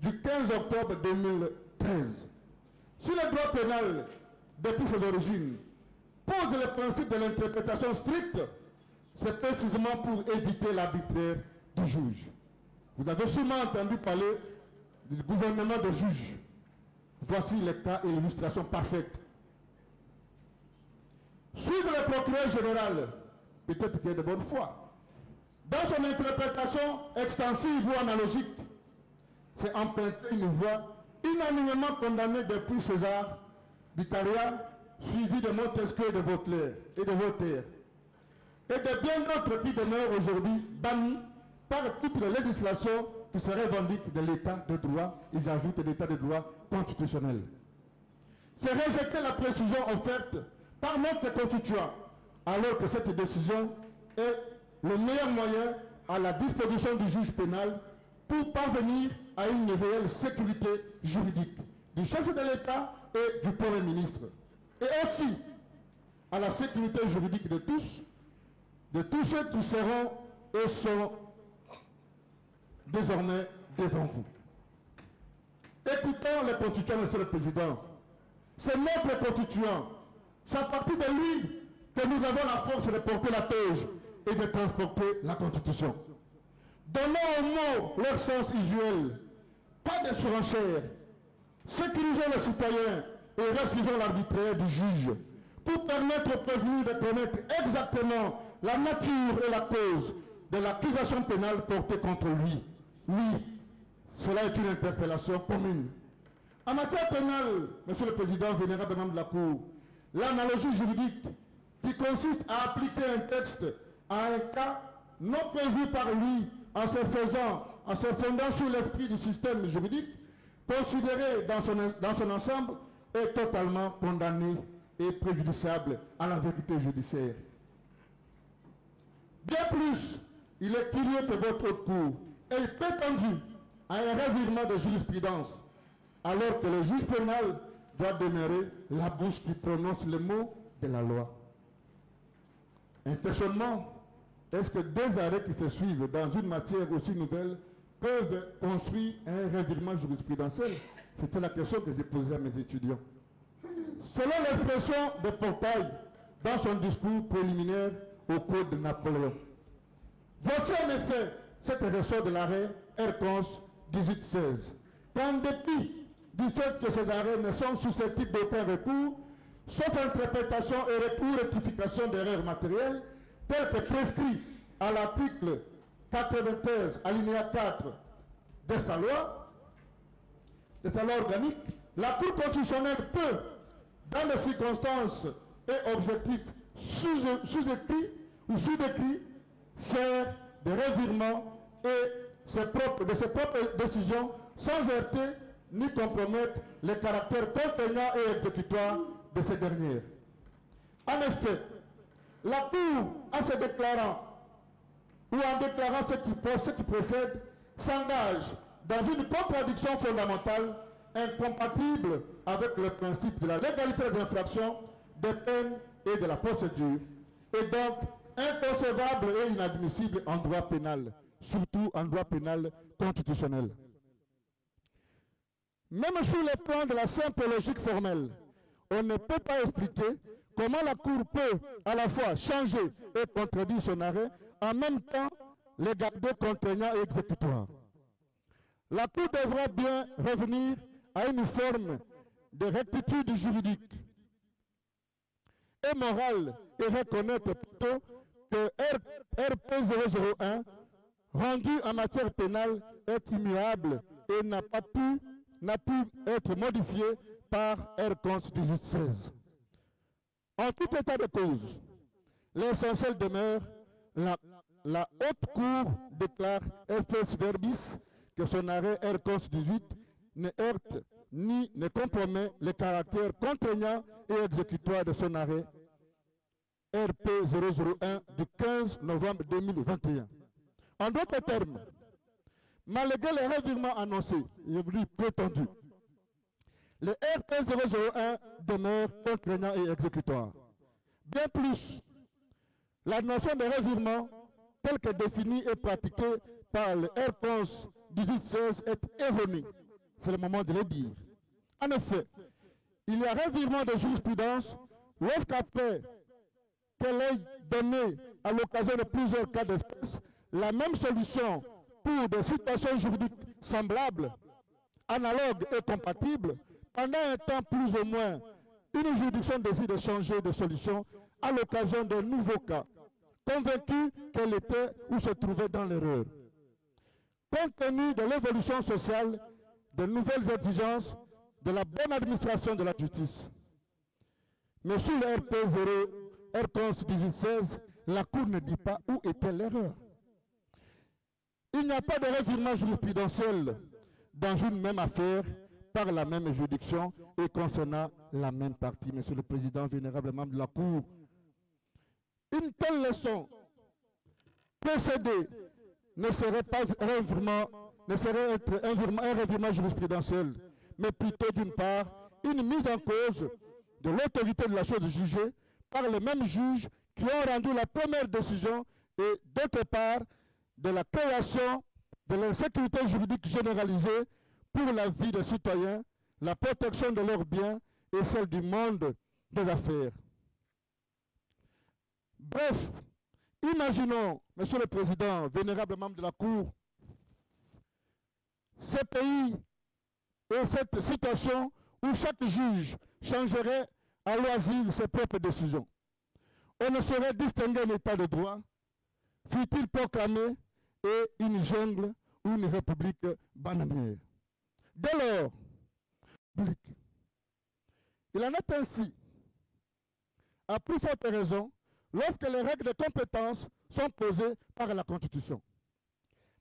du 15 octobre 2013. Si le droit pénal, depuis ses origines, pose le principe de l'interprétation stricte, c'est précisément pour éviter l'arbitraire du juge. Vous avez sûrement entendu parler du gouvernement de juges. Voici le cas et l'illustration parfaite. Suivre le procureur général, peut-être qu'il est de bonne foi, dans son interprétation extensive ou analogique, c'est emprunter une voie unanimement condamnée depuis César, d'Italia, suivi de Montesquieu et de Voltaire, et de bien d'autres qui demeurent aujourd'hui bannis par toutes les législations qui se revendiquent de l'état de droit, ils ajoutent l'état de droit constitutionnel. C'est rejeter la précision offerte par notre constituant, alors que cette décision est le meilleur moyen à la disposition du juge pénal pour parvenir à une réelle sécurité juridique du chef de l'État et du Premier ministre, et aussi à la sécurité juridique de tous ceux qui seront et sont désormais devant vous. Écoutons le constituant, Monsieur le Président. C'est notre constituant. C'est à partir de lui que nous avons la force de porter la toge et de conforter la Constitution. Donnons aux mots leur sens usuel. Pas de surenchère. Sécurisons les citoyens et refusons l'arbitraire du juge pour permettre aux prévenus de connaître exactement la nature et la cause de l'accusation pénale portée contre lui. Oui, cela est une interpellation commune. En matière pénale, Monsieur le Président, vénérable membre de la Cour, l'analogie juridique qui consiste à appliquer un texte à un cas non prévu par lui en se fondant sur l'esprit du système juridique, considéré dans son ensemble, est totalement condamné et préjudiciable à la vérité judiciaire. Bien plus, il est curieux que votre haute cour ait prétendu à un revirement de jurisprudence, alors que le juge pénal doit demeurer la bouche qui prononce les mots de la loi. Un questionnement, est-ce que deux arrêts qui se suivent dans une matière aussi nouvelle peuvent construire un revirement jurisprudentiel? C'était la question que j'ai posée à mes étudiants. Selon l'expression de Portail dans son discours préliminaire au Code de Napoléon, voici en effet cet ressort de l'arrêt R-Cons 1816, qu'en dépit du fait que ces arrêts ne sont susceptibles d'aucun recours, sauf interprétation ou rectification d'erreurs matérielles, telles que prescrit à l'article 93, alinéa 4 de sa loi organique, la Cour constitutionnelle peut, dans les circonstances et objectifs sous-écrits ou sous-décrits, faire des revirements de ses propres décisions sans heurter ni compromettre les caractères contraignants et exécutoires de ces dernières. En effet, la Cour, en se déclarant ou en déclarant ce qui précède, s'engage dans une contradiction fondamentale incompatible avec le principe de la légalité des infractions, des peines et de la procédure, et donc inconcevable et inadmissible en droit pénal, surtout en droit pénal constitutionnel. Même sur le plan de la simple logique formelle, on ne peut pas expliquer comment la Cour peut à la fois changer et contredire son arrêt, en même temps les garder contraignants et exécutoires. La Cour devra bien revenir à une forme de rectitude juridique et morale et reconnaître plutôt que RP 001, rendu en matière pénale, est immuable et n'a pu être modifié par R-Cons 1816. En tout état de cause, l'essentiel demeure, la haute cour déclare espèce verbis que son arrêt R-Cons 18 ne heurte ni ne compromet le caractère contraignant et exécutoire de son arrêt RP 001 du 15 novembre 2021. En d'autres termes, malgré les revirements annoncés, je vous dis prétendus, le RP 001 demeure contraignant et exécutoire. Bien plus, la notion de revirement, telle que définie et pratiquée par le R-Cons 1816, est erronée. C'est le moment de le dire. En effet, il y a revirement de jurisprudence lorsqu'après qu'elle ait donné à l'occasion de plusieurs cas d'espèce la même solution pour des situations juridiques semblables, analogues et compatibles, pendant un temps plus ou moins, une juridiction décide de changer de solution à l'occasion d'un nouveau cas, convaincue qu'elle était ou se trouvait dans l'erreur. Compte tenu de l'évolution sociale, de nouvelles exigences, de la bonne administration de la justice. Mais sous le R-Cons 1816, la Cour ne dit pas où était l'erreur. Il n'y a pas de revirement jurisprudentiel dans une même affaire par la même juridiction et concernant la même partie. Monsieur le Président, vénérable membre de la Cour, une telle leçon précédée ne serait pas un revirement jurisprudentiel, mais plutôt d'une part une mise en cause de l'autorité de la chose jugée par les mêmes juges qui ont rendu la première décision et d'autre part de la création de l'insécurité juridique généralisée pour la vie des citoyens, la protection de leurs biens et celle du monde des affaires. Bref, imaginons, Monsieur le Président, vénérable membre de la Cour, ce pays et cette situation où chaque juge changerait à loisir ses propres décisions. On ne saurait distinguer un état de droit, fut-il proclamé, et une jungle ou une république bananière. Dès lors, il en est ainsi, à plus forte raison, lorsque les règles de compétence sont posées par la Constitution.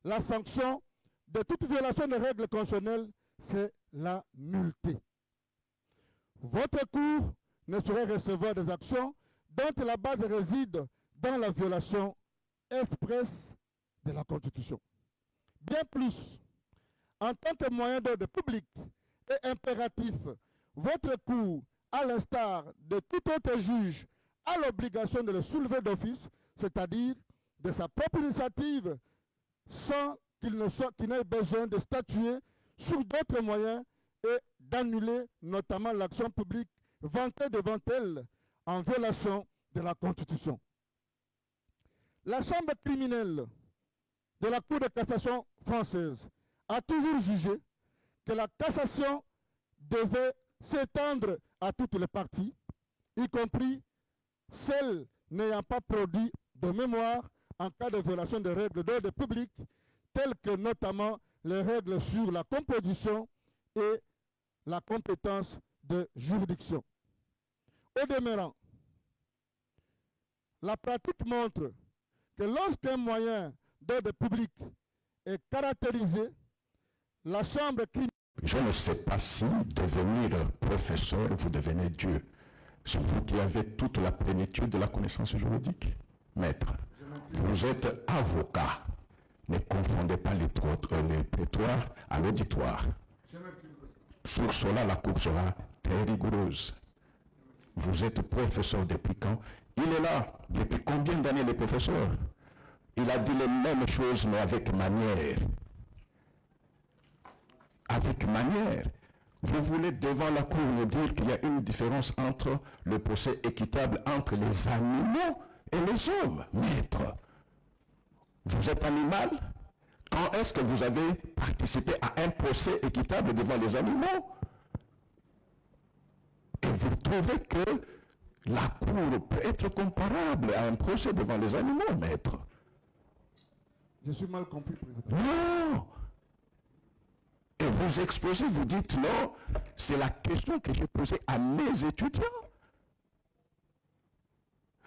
La sanction de toute violation des règles constitutionnelles, c'est la nullité. Votre Cour ne saurait recevoir des actions dont la base réside dans la violation expresse de la Constitution. Bien plus, en tant que moyen d'ordre public et impératif, votre Cour, à l'instar de tout autre juge, a l'obligation de le soulever d'office, c'est-à-dire de sa propre initiative, sans qu'il n'ait besoin de statuer sur d'autres moyens et d'annuler notamment l'action publique vantée devant elle en violation de la Constitution. La Chambre criminelle de la Cour de cassation française a toujours jugé que la cassation devait s'étendre à toutes les parties, y compris celles n'ayant pas produit de mémoire en cas de violation des règles d'ordre public, telles que notamment les règles sur la composition et la compétence de juridiction. Au demeurant, la pratique montre que lorsqu'un moyen d'ordre public est caractérisé, la Chambre criminelle... Je ne sais pas si devenir professeur, vous devenez Dieu. C'est vous qui avez toute la plénitude de la connaissance juridique. Maître, vous êtes avocat. Ne confondez pas les prétoires à l'auditoire. Sur cela, la Cour sera très rigoureuse. Vous êtes professeur depuis quand? Il est là. Depuis combien d'années les professeurs? Il a dit les mêmes choses, mais avec manière. Avec manière. Vous voulez devant la Cour nous dire qu'il y a une différence entre le procès équitable entre les animaux et les hommes. Maître, vous êtes animal? Quand est-ce que vous avez participé à un procès équitable devant les animaux? Et vous trouvez que la Cour peut être comparable à un procès devant les animaux, maître? Je suis mal compris, Président. Non! Et vous exposez, vous dites non, c'est la question que j'ai posée à mes étudiants.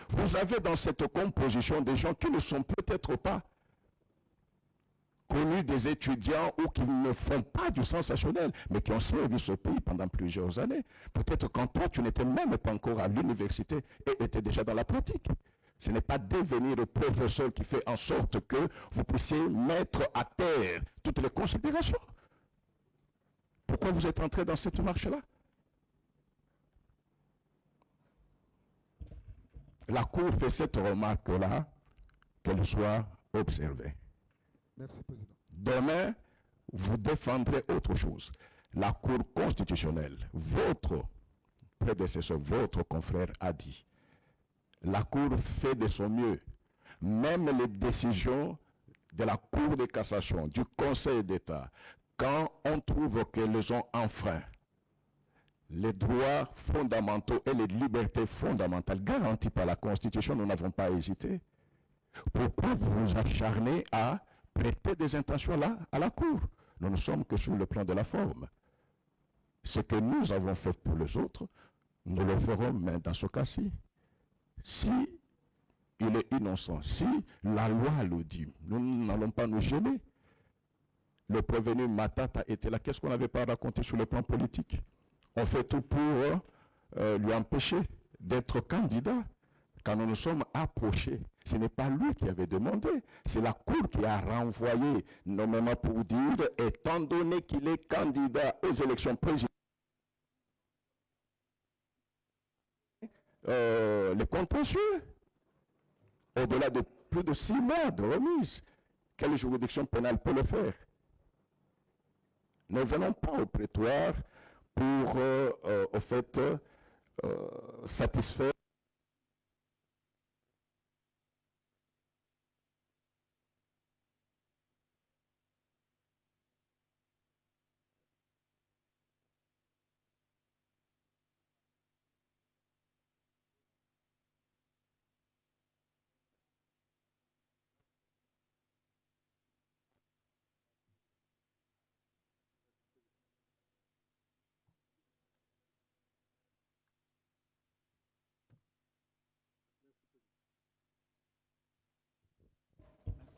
Vous avez dans cette composition des gens qui ne sont peut-être pas connus des étudiants ou qui ne font pas du sensationnel, mais qui ont servi ce pays pendant plusieurs années. Peut-être quand toi, tu n'étais même pas encore à l'université et étais déjà dans la pratique. Ce n'est pas devenir professeur qui fait en sorte que vous puissiez mettre à terre toutes les considérations. Pourquoi vous êtes entré dans cette marche-là? La Cour fait cette remarque-là, qu'elle soit observée. Merci, Président. Demain, vous défendrez autre chose. La Cour constitutionnelle, votre prédécesseur, votre confrère a dit, la Cour fait de son mieux. Même les décisions de la Cour de cassation, du Conseil d'État, quand on trouve qu'elles ont enfreint les droits fondamentaux et les libertés fondamentales garanties par la Constitution, nous n'avons pas hésité. Pourquoi vous vous acharnez à prêter des intentions là à la Cour? Nous ne sommes que sur le plan de la forme. Ce que nous avons fait pour les autres, nous le ferons, mais dans ce cas-ci, si il est innocent, si la loi le dit, nous n'allons pas nous gêner. Le prévenu Matata était là. Qu'est-ce qu'on n'avait pas raconté sur le plan politique? On fait tout pour lui empêcher d'être candidat. Quand nous nous sommes approchés, ce n'est pas lui qui avait demandé, c'est la Cour qui a renvoyé, nommément pour dire, étant donné qu'il est candidat aux élections présidentielles, les contentieux, au-delà de plus de 6 mois de remise, quelle juridiction pénale peut le faire? Ne venons pas au prétoire pour, au fait, satisfaire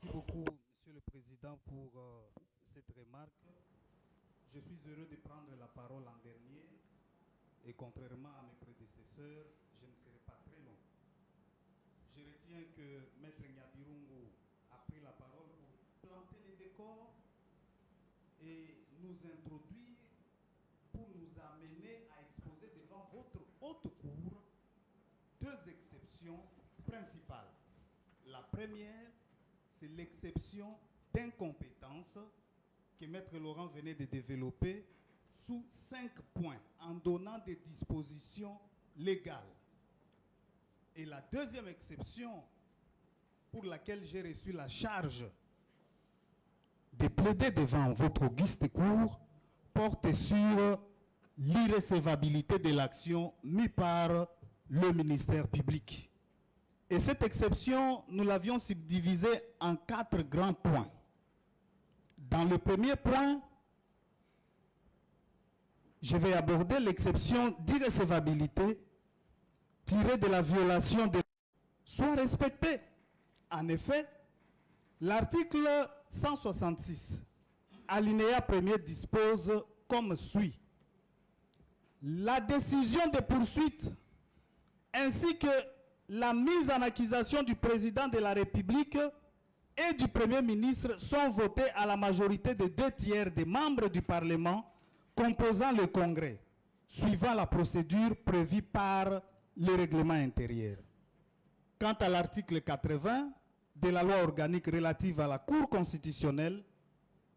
Merci beaucoup, Monsieur le Président, pour cette remarque. Je suis heureux de prendre la parole en dernier et contrairement à mes prédécesseurs, je ne serai pas très long. Je retiens que Maître Nyabirungu a pris la parole pour planter les décors et nous introduire pour nous amener à exposer devant votre haute cour deux exceptions principales. La première, c'est l'exception d'incompétence que Maître Laurent venait de développer sous 5 points en donnant des dispositions légales. Et la deuxième exception pour laquelle j'ai reçu la charge de plaider devant votre auguste cour porte sur l'irrecevabilité de l'action mise par le ministère public. Et cette exception, nous l'avions subdivisée en 4 grands points. Dans le premier point, je vais aborder l'exception d'irrecevabilité tirée de la violation des soit respectée. En effet, l'article 166, alinéa 1er dispose comme suit. La décision de poursuite ainsi que la mise en accusation du président de la République et du Premier ministre sont votées à la majorité de 2/3 des membres du Parlement composant le Congrès, suivant la procédure prévue par le règlement intérieur. Quant à l'article 80 de la loi organique relative à la Cour constitutionnelle,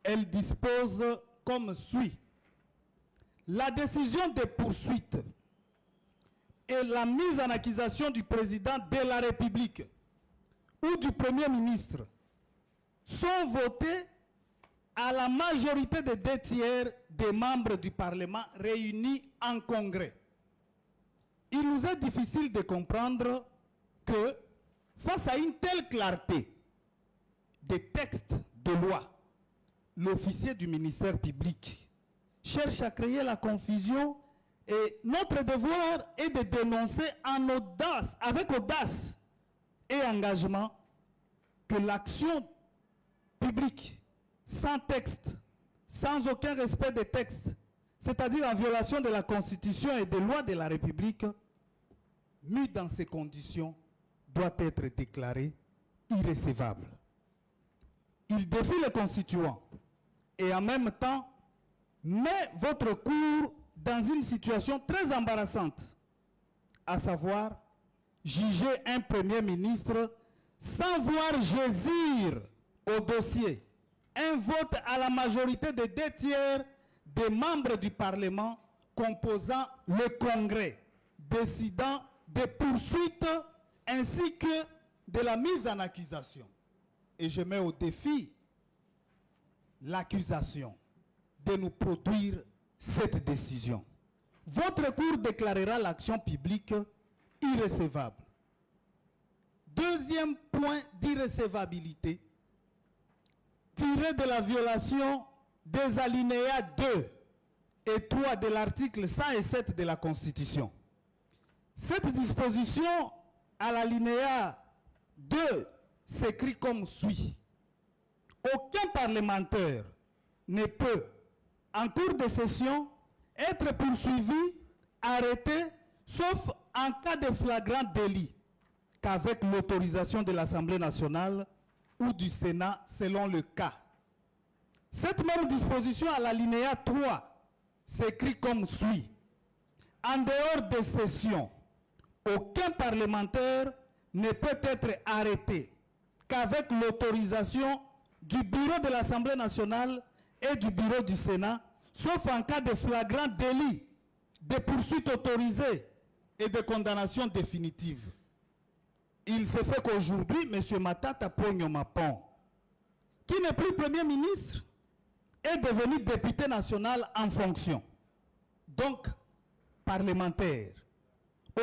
elle dispose comme suit. La décision de poursuite et la mise en accusation du président de la République ou du Premier ministre sont votées à la majorité des 2/3 des membres du Parlement réunis en Congrès. Il nous est difficile de comprendre que, face à une telle clarté des textes de loi, l'officier du ministère public cherche à créer la confusion. Et notre devoir est de dénoncer en audace, avec audace et engagement, que l'action publique, sans texte, sans aucun respect des textes, c'est-à-dire en violation de la Constitution et des lois de la République, mise dans ces conditions, doit être déclarée irrecevable. Il défie les constituants et en même temps met votre cour dans une situation très embarrassante, à savoir juger un Premier ministre sans voir jaisir au dossier un vote à la majorité des 2/3 des membres du Parlement composant le Congrès, décidant des poursuites ainsi que de la mise en accusation. Et je mets au défi l'accusation de nous produire cette décision. Votre cour déclarera l'action publique irrecevable. Deuxième point d'irrecevabilité, tiré de la violation des alinéas 2 et 3 de l'article 107 de la Constitution. Cette disposition à l'alinéa 2 s'écrit comme suit. Aucun parlementaire ne peut, en cours de session, être poursuivi, arrêté, sauf en cas de flagrant délit, qu'avec l'autorisation de l'Assemblée nationale ou du Sénat, selon le cas. Cette même disposition à l'alinéa 3 s'écrit comme suit. En dehors des sessions, aucun parlementaire ne peut être arrêté qu'avec l'autorisation du bureau de l'Assemblée nationale et du bureau du Sénat, sauf en cas de flagrant délit, de poursuites autorisées et de condamnation définitive. Il se fait qu'aujourd'hui, M. Matata Ponyo Mapon, qui n'est plus Premier ministre, est devenu député national en fonction, donc parlementaire.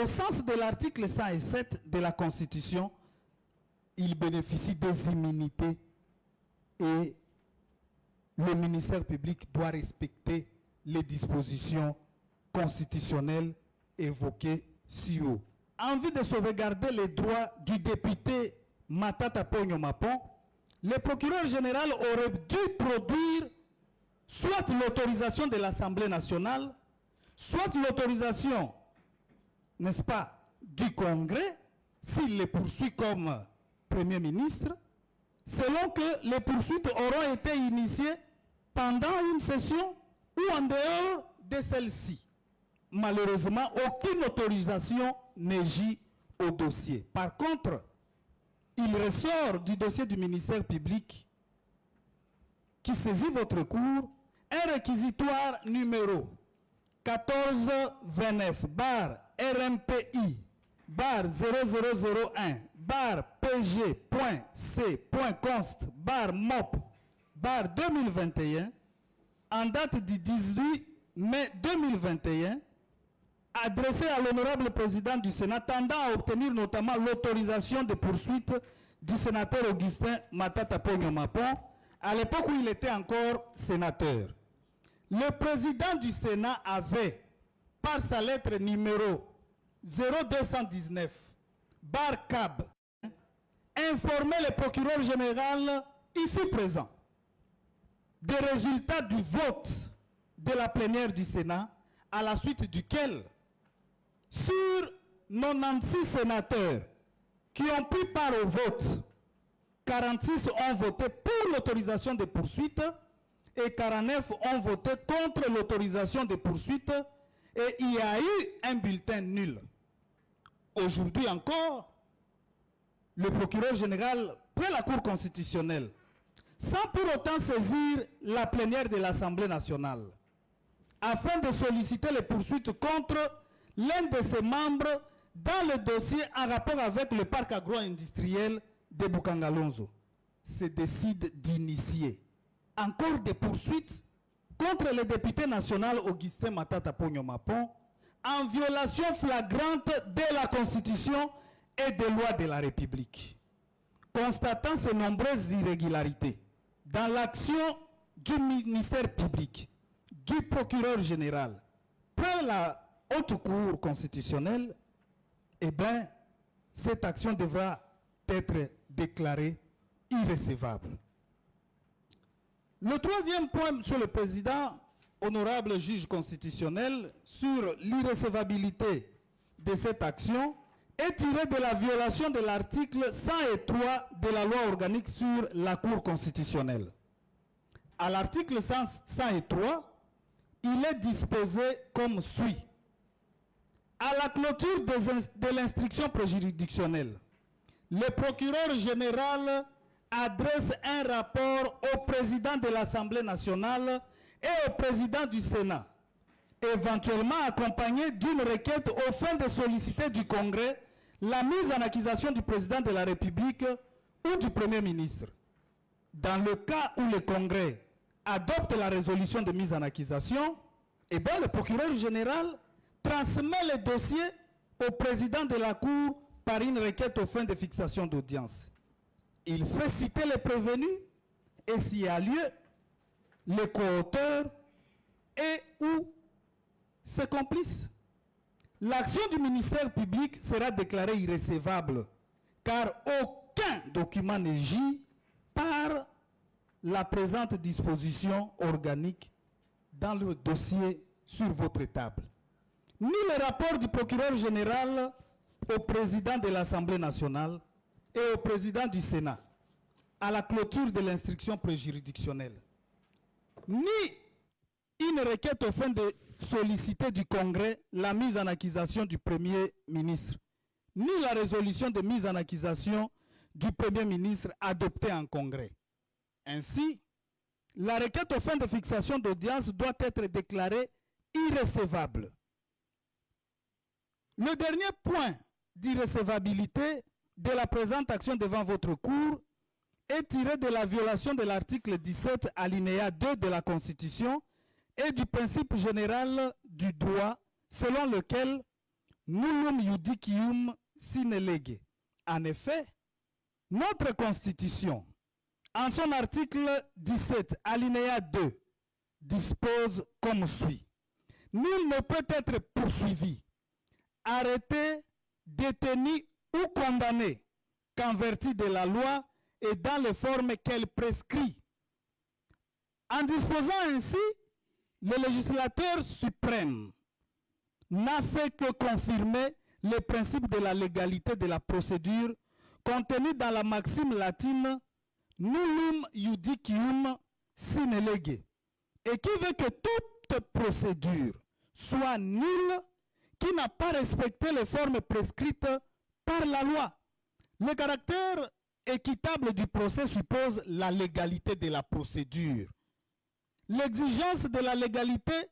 Au sens de l'article 107 de la Constitution, il bénéficie des immunités et le ministère public doit respecter les dispositions constitutionnelles évoquées si haut. En vue de sauvegarder les droits du député Matata Ponyo Mapon, le procureur général aurait dû produire soit l'autorisation de l'Assemblée nationale, soit l'autorisation, n'est-ce pas, du Congrès, s'il les poursuit comme Premier ministre, selon que les poursuites auront été initiées pendant une session ou en dehors de celle-ci. Malheureusement, aucune autorisation n'est gît au dossier. Par contre, il ressort du dossier du ministère public qui saisit votre cour un réquisitoire numéro 1429 bar RMPI bar 0001 bar PG.C.const bar MOP bar 2021 en date du 18 mai 2021 adressé à l'honorable président du Sénat tendant à obtenir notamment l'autorisation de poursuite du sénateur Augustin Matata Ponyo Mapon à l'époque où il était encore sénateur. Le président du Sénat avait, par sa lettre numéro 0219, bar CAB, informé le procureur général ici présent des résultats du vote de la plénière du Sénat, à la suite duquel, sur 96 sénateurs qui ont pris part au vote, 46 ont voté pour l'autorisation de poursuite et 49 ont voté contre l'autorisation de poursuite et il y a eu un bulletin nul. Aujourd'hui encore, le procureur général près la Cour constitutionnelle, sans pour autant saisir la plénière de l'Assemblée nationale, afin de solliciter les poursuites contre l'un de ses membres dans le dossier en rapport avec le parc agro-industriel de Bukangalonzo, se décide d'initier encore des poursuites contre le député national Augustin Matata Ponyo Mapon en violation flagrante de la Constitution et des lois de la République. Constatant ces nombreuses irrégularités dans l'action du ministère public, du procureur général, par la Haute Cour constitutionnelle, eh bien, cette action devra être déclarée irrecevable. Le troisième point, Monsieur le Président, honorable juge constitutionnel, sur l'irrecevabilité de cette action, est tiré de la violation de l'article 103 de la loi organique sur la Cour constitutionnelle. À l'article 103, il est disposé comme suit. À la clôture de l'instruction préjuridictionnelle, le procureur général adresse un rapport au président de l'Assemblée nationale et au président du Sénat, éventuellement accompagné d'une requête aux fins de solliciter du Congrès la mise en accusation du président de la République ou du Premier ministre. Dans le cas où le Congrès adopte la résolution de mise en accusation, eh bien, le procureur général transmet le dossier au président de la Cour par une requête aux fins de fixation d'audience. Il fait citer les prévenus et s'il y a lieu, les co-auteurs et ou ses complices. L'action du ministère public sera déclarée irrecevable car aucun document n'est gît par la présente disposition organique dans le dossier sur votre table. Ni le rapport du procureur général au président de l'Assemblée nationale et au président du Sénat à la clôture de l'instruction préjuridictionnelle, ni une requête aux fins de solliciter du Congrès la mise en accusation du Premier ministre, ni la résolution de mise en accusation du Premier ministre adoptée en Congrès. Ainsi, la requête aux fins de fixation d'audience doit être déclarée irrecevable. Le dernier point d'irrecevabilité de la présente action devant votre cour est tiré de la violation de l'article 17 alinéa 2 de la Constitution et du principe général du droit selon lequel nullum iudicium sine lege. En effet, notre Constitution, en son article 17 alinéa 2, dispose comme suit. Nul ne peut être poursuivi, arrêté, détenu ou condamné qu'en vertu de la loi et dans les formes qu'elle prescrit. En disposant ainsi, le législateur suprême n'a fait que confirmer le principe de la légalité de la procédure contenu dans la maxime latine nullum iudicium sine lege, et qui veut que toute procédure soit nulle qui n'a pas respecté les formes prescrites par la loi. Le caractère équitable du procès suppose la légalité de la procédure. L'exigence de la légalité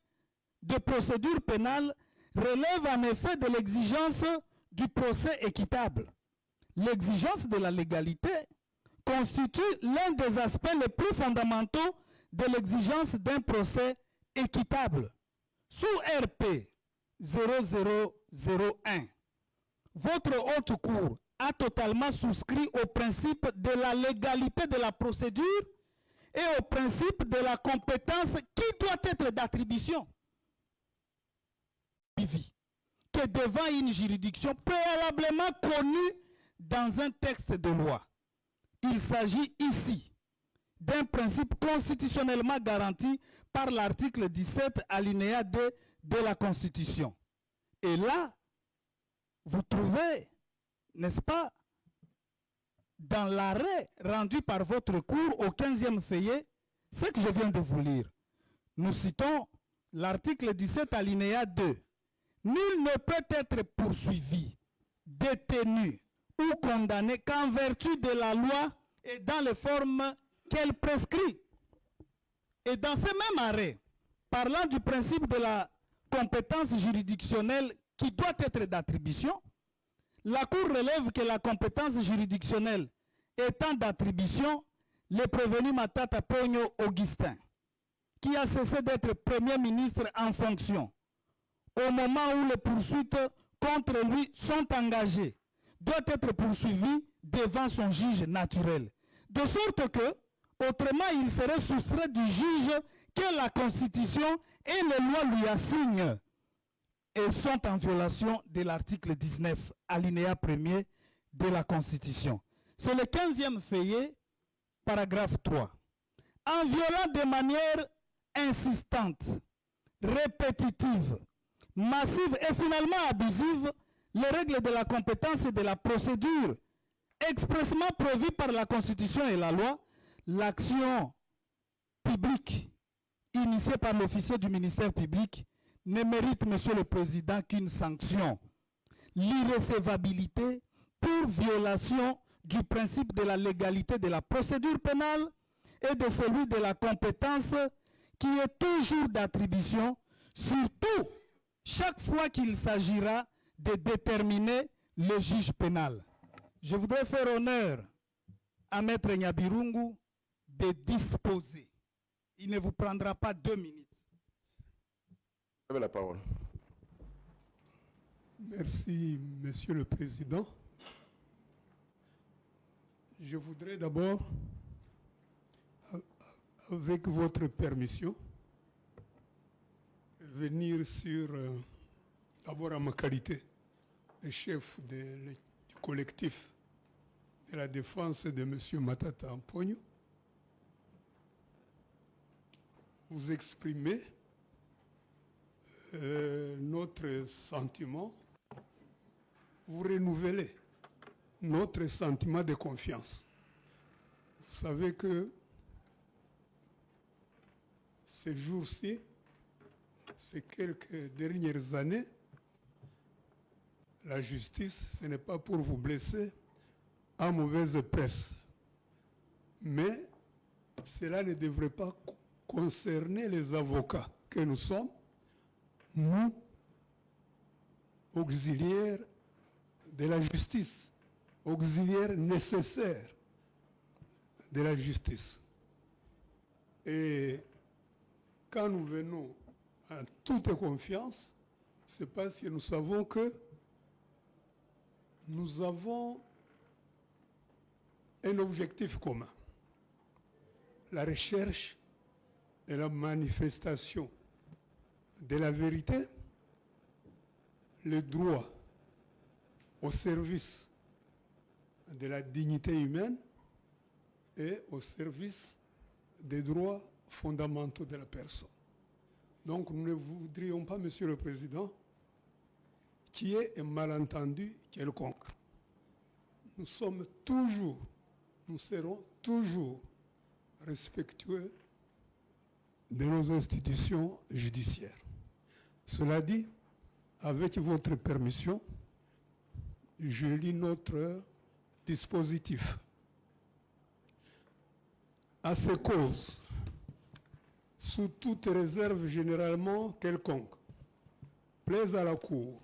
de procédure pénale relève en effet de l'exigence du procès équitable. L'exigence de la légalité constitue l'un des aspects les plus fondamentaux de l'exigence d'un procès équitable. Sous RP 0001, votre haute cour a totalement souscrit au principe de la légalité de la procédure et au principe de la compétence qui doit être d'attribution. Que devant une juridiction préalablement connue dans un texte de loi, il s'agit ici d'un principe constitutionnellement garanti par l'article 17 alinéa 2 de la Constitution. Et là, vous trouvez, n'est-ce pas, dans l'arrêt rendu par votre cour au 15e feuillet, ce que je viens de vous lire. Nous citons l'article 17 alinéa 2. Nul ne peut être poursuivi, détenu ou condamné qu'en vertu de la loi et dans les formes qu'elle prescrit. Et dans ce même arrêt, parlant du principe de la compétence juridictionnelle qui doit être d'attribution, la Cour relève que la compétence juridictionnelle étant d'attribution, le prévenu Matata Ponyo Augustin, qui a cessé d'être Premier ministre en fonction, au moment où les poursuites contre lui sont engagées, doit être poursuivi devant son juge naturel. De sorte que, autrement, il serait soustrait du juge que la Constitution et les lois lui assignent et sont en violation de l'article 19, alinéa 1er de la Constitution. C'est le 15e feuillet, paragraphe 3. En violant de manière insistante, répétitive, massive et finalement abusive les règles de la compétence et de la procédure expressément prévues par la Constitution et la loi, l'action publique initiée par l'officier du ministère public ne mérite, Monsieur le Président, qu'une sanction. L'irrecevabilité pour violation du principe de la légalité de la procédure pénale et de celui de la compétence qui est toujours d'attribution, surtout chaque fois qu'il s'agira de déterminer le juge pénal. Je voudrais faire honneur à Maître Nyabirungu de disposer. Il ne vous prendra pas 2 minutes. Vous avez la parole. Merci, Monsieur le Président. Je voudrais d'abord, avec votre permission, venir sur, d'abord à ma qualité de chef du collectif de la défense de M. Matata Ponyo, vous exprimer notre sentiment, vous renouveler notre sentiment de confiance. Vous savez que ces jours-ci, ces quelques dernières années, la justice, ce n'est pas pour vous blesser en mauvaise presse, mais cela ne devrait pas concerner les avocats que nous sommes, nous, auxiliaires de la justice, auxiliaires nécessaires de la justice. Et quand nous venons en toute confiance, c'est parce que nous savons que nous avons un objectif commun. La recherche et la manifestation de la vérité, le droit au service de la dignité humaine et au service des droits fondamentaux de la personne. Donc nous ne voudrions pas, Monsieur le Président, qu'il y ait un malentendu quelconque. Nous sommes toujours, nous serons toujours respectueux de nos institutions judiciaires. Cela dit, avec votre permission, je lis notre dispositif. À ces causes, sous toute réserve généralement quelconque, plaise à la Cour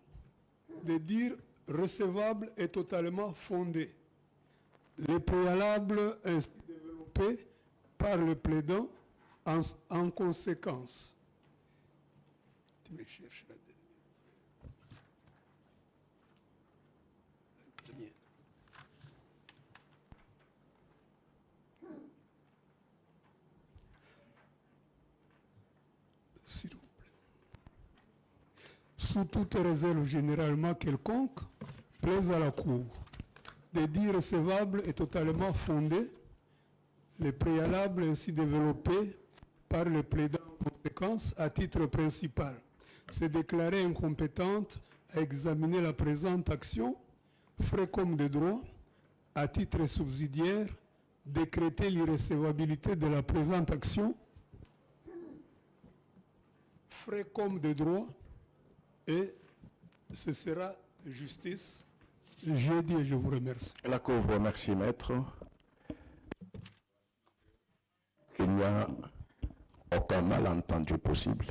de dire recevable et totalement fondé les préalables ainsi développés par le plaidant en conséquence. Tu me cherches la dernière. S'il vous plaît. Sous toute réserve généralement quelconque, plaise à la Cour de dire recevable et totalement fondé les préalables ainsi développés par le plaidant en conséquence à titre principal. C'est déclarer incompétente à examiner la présente action, frais comme de droit, à titre subsidiaire, décréter l'irrecevabilité de la présente action, frais comme de droit, et ce sera justice. J'ai dit et je vous remercie. La Cour vous remercie, maître. Il n'y a aucun malentendu possible.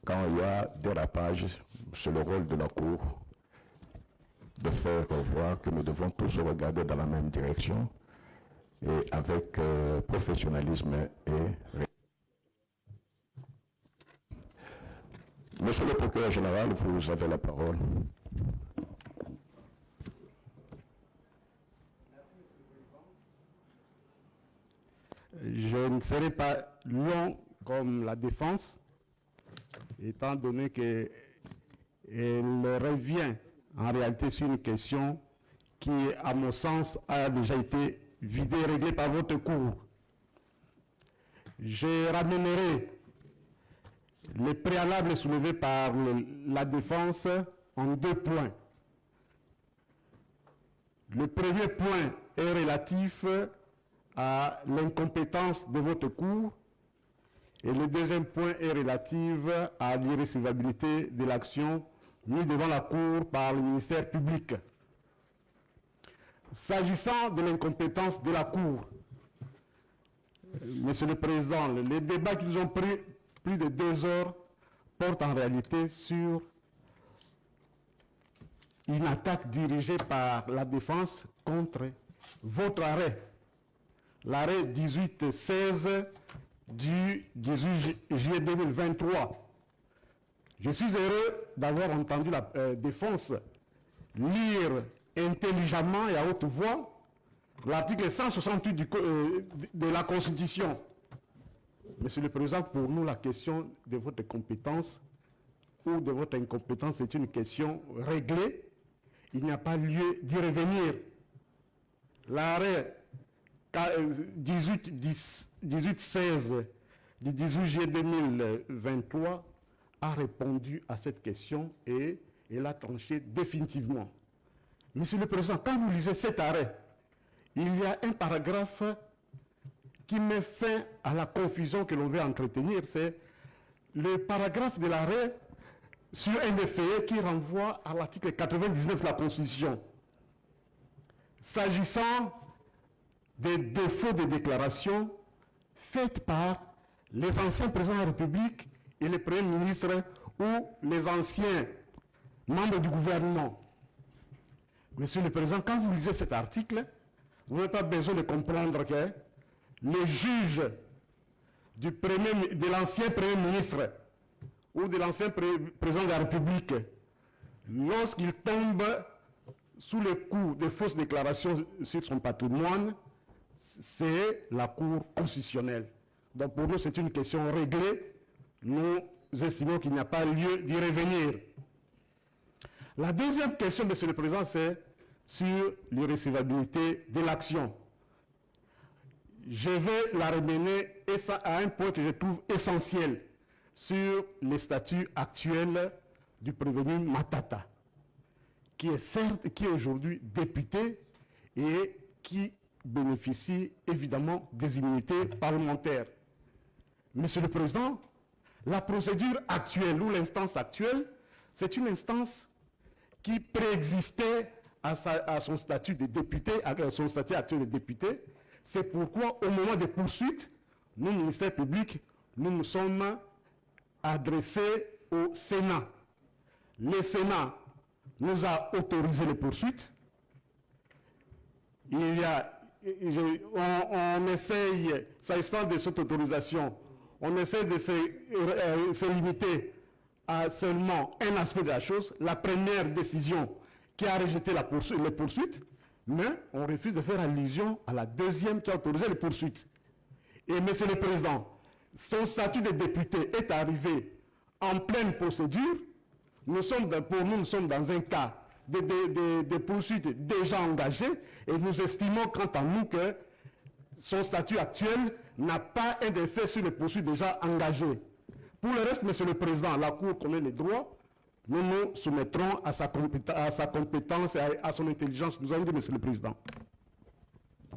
Quand il y a dérapage, c'est le rôle de la Cour de faire voir que nous devons tous regarder dans la même direction et avec professionnalisme et... Monsieur le procureur général, vous avez la parole. Je ne serai pas long comme la défense, étant donné qu'elle revient en réalité sur une question qui, à mon sens, a déjà été vidée et réglée par votre cour. Je ramènerai les préalables soulevés par la défense en 2 points. Le premier point est relatif à l'incompétence de votre cour et le deuxième point est relatif à l'irrecevabilité de l'action mise devant la cour par le ministère public. S'agissant de l'incompétence de la cour, Monsieur le Président, les débats qui nous ont pris plus de 2 heures portent en réalité sur une attaque dirigée par la défense contre votre arrêt. L'arrêt 1816 du 18 juillet 2023. Je suis heureux d'avoir entendu la défense lire intelligemment et à haute voix l'article 168 de la Constitution. Monsieur le Président, pour nous, la question de votre compétence ou de votre incompétence est une question réglée. Il n'y a pas lieu d'y revenir. L'arrêt 1816 du 18 juillet 2023 a répondu à cette question et elle a tranché définitivement. Monsieur le Président, quand vous lisez cet arrêt, il y a un paragraphe qui met fin à la confusion que l'on veut entretenir. C'est le paragraphe de l'arrêt sur un des faits qui renvoie à l'article 99 de la Constitution. S'agissant des défauts de déclaration faites par les anciens présidents de la République et les premiers ministres ou les anciens membres du gouvernement. Monsieur le Président, quand vous lisez cet article, vous n'avez pas besoin de comprendre que le juge de l'ancien Premier ministre ou de l'ancien président de la République, lorsqu'il tombe sous le coup de fausses déclarations sur son patrimoine, c'est la Cour constitutionnelle. Donc pour nous, c'est une question réglée. Nous estimons qu'il n'y a pas lieu d'y revenir. La deuxième question, Monsieur le Président, c'est sur l'irrécevabilité de l'action. Je vais la ramener à un point que je trouve essentiel sur les statuts actuels du prévenu Matata, qui est aujourd'hui député et qui bénéficie évidemment des immunités parlementaires. Monsieur le Président, la procédure actuelle ou l'instance actuelle, c'est une instance qui préexistait à son statut de député, à son statut actuel de député. C'est pourquoi, au moment des poursuites, nous, ministère public, nous nous sommes adressés au Sénat. Le Sénat nous a autorisé les poursuites. On essaye, s'agissant de cette autorisation, on essaie de se limiter à seulement un aspect de la chose, la première décision qui a rejeté les poursuites, mais on refuse de faire allusion à la deuxième qui a autorisé les poursuites. Et Monsieur le Président, son statut de député est arrivé en pleine procédure. Pour nous, nous sommes dans un cas de poursuites déjà engagées et nous estimons quant à nous que son statut actuel n'a pas un effet sur les poursuites déjà engagées. Pour le reste, Monsieur le Président, la Cour connaît les droits. Nous nous soumettrons à sa compétence et à son intelligence. Nous avons dit, Monsieur le Président.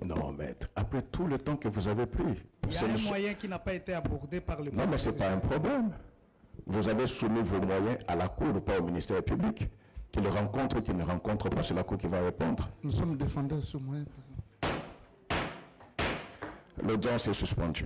Non, maître, après tout le temps que vous avez pris... Il y a un moyen qui n'a pas été abordé par le... Non, mais ce n'est pas un problème. Vous avez soumis vos moyens à la Cour, pas au ministère public. Qu'il le rencontre ou qu'il ne rencontre pas, c'est la Cour qui va répondre. Nous sommes défendeurs de ce moyen. L'audience est suspendue.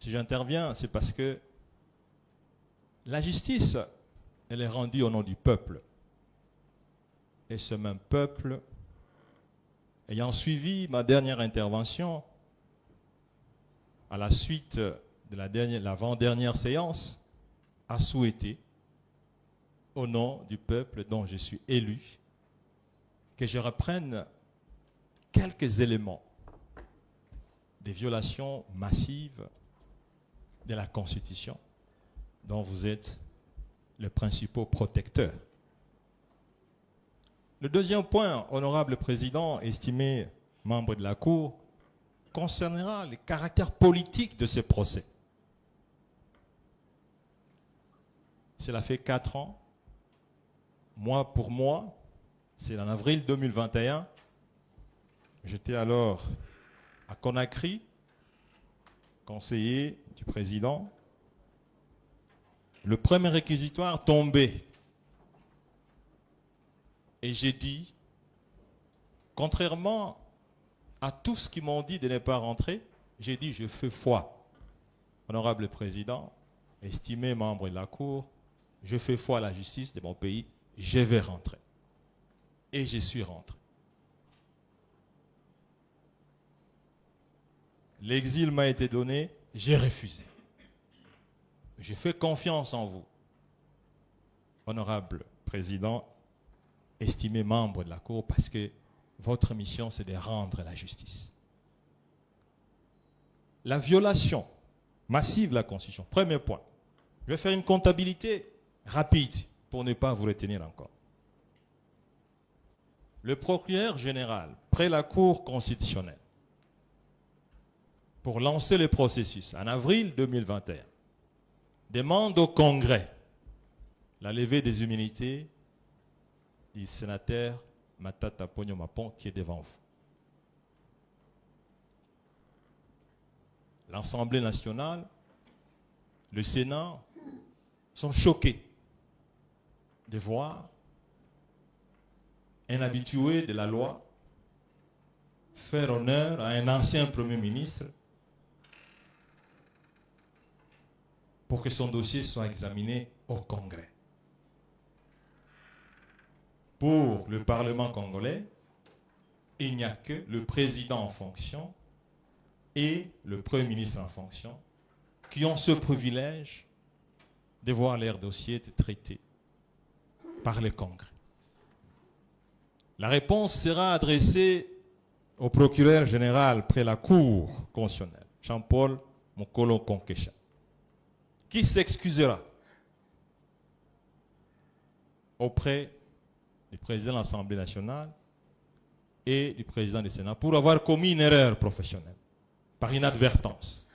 Si j'interviens, c'est parce que la justice, elle est rendue au nom du peuple. Et ce même peuple, ayant suivi ma dernière intervention, à la suite de l'avant-dernière séance, a souhaité, au nom du peuple dont je suis élu, que je reprenne quelques éléments des violations massives de la Constitution dont vous êtes le principal protecteur. Le deuxième point, honorable président, estimé membre de la Cour, concernera le caractère politique de ce procès. Cela fait 4 ans, mois pour mois, c'est en avril 2021. J'étais alors à Conakry, conseiller du président. Le premier réquisitoire tombait. Et j'ai dit, contrairement à tout ce qu'ils m'ont dit de ne pas rentrer, j'ai dit, je fais foi. Honorable président, estimé membre de la Cour, je fais foi à la justice de mon pays, je vais rentrer. Et je suis rentré. L'exil m'a été donné, j'ai refusé. J'ai fait confiance en vous, honorable président, estimé membre de la Cour, parce que votre mission, c'est de rendre la justice. La violation massive de la Constitution, premier point. Je vais faire une comptabilité rapide pour ne pas vous retenir encore. Le procureur général, près la Cour constitutionnelle, pour lancer le processus en avril 2021, demande au Congrès la levée des immunités du sénateur Matata Ponyo Mapon qui est devant vous. L'Assemblée nationale, le Sénat sont choqués de voir un habitué de la loi faire honneur à un ancien Premier ministre pour que son dossier soit examiné au Congrès. Pour le Parlement congolais, il n'y a que le président en fonction et le Premier ministre en fonction qui ont ce privilège de voir leur dossier être traité par le Congrès. La réponse sera adressée au procureur général près la Cour constitutionnelle, Jean-Paul Mokolo Konkesha, qui s'excusera auprès du président de l'Assemblée nationale et du président du Sénat pour avoir commis une erreur professionnelle par inadvertance.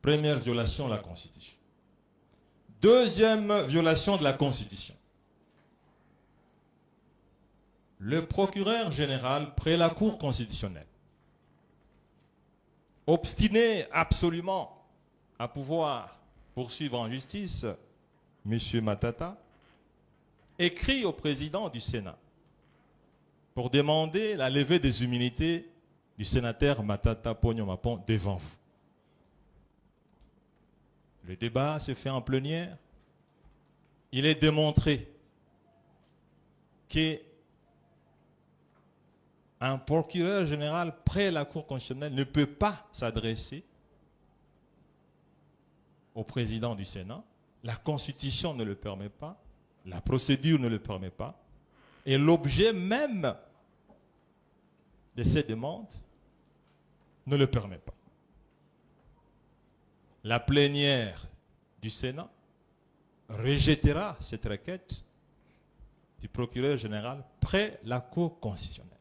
Première violation de la Constitution. Deuxième violation de la Constitution. Le procureur général près la Cour constitutionnelle, obstiné absolument à pouvoir poursuivre en justice M. Matata, écrit au président du Sénat pour demander la levée des immunités du sénateur Matata Ponyo Mapon devant vous. Le débat s'est fait en plénière. Il est démontré qu'un procureur général près la Cour constitutionnelle ne peut pas s'adresser au président du Sénat. La Constitution ne le permet pas, la procédure ne le permet pas, et l'objet même de ces demandes ne le permet pas. La plénière du Sénat rejettera cette requête du procureur général près la Cour constitutionnelle.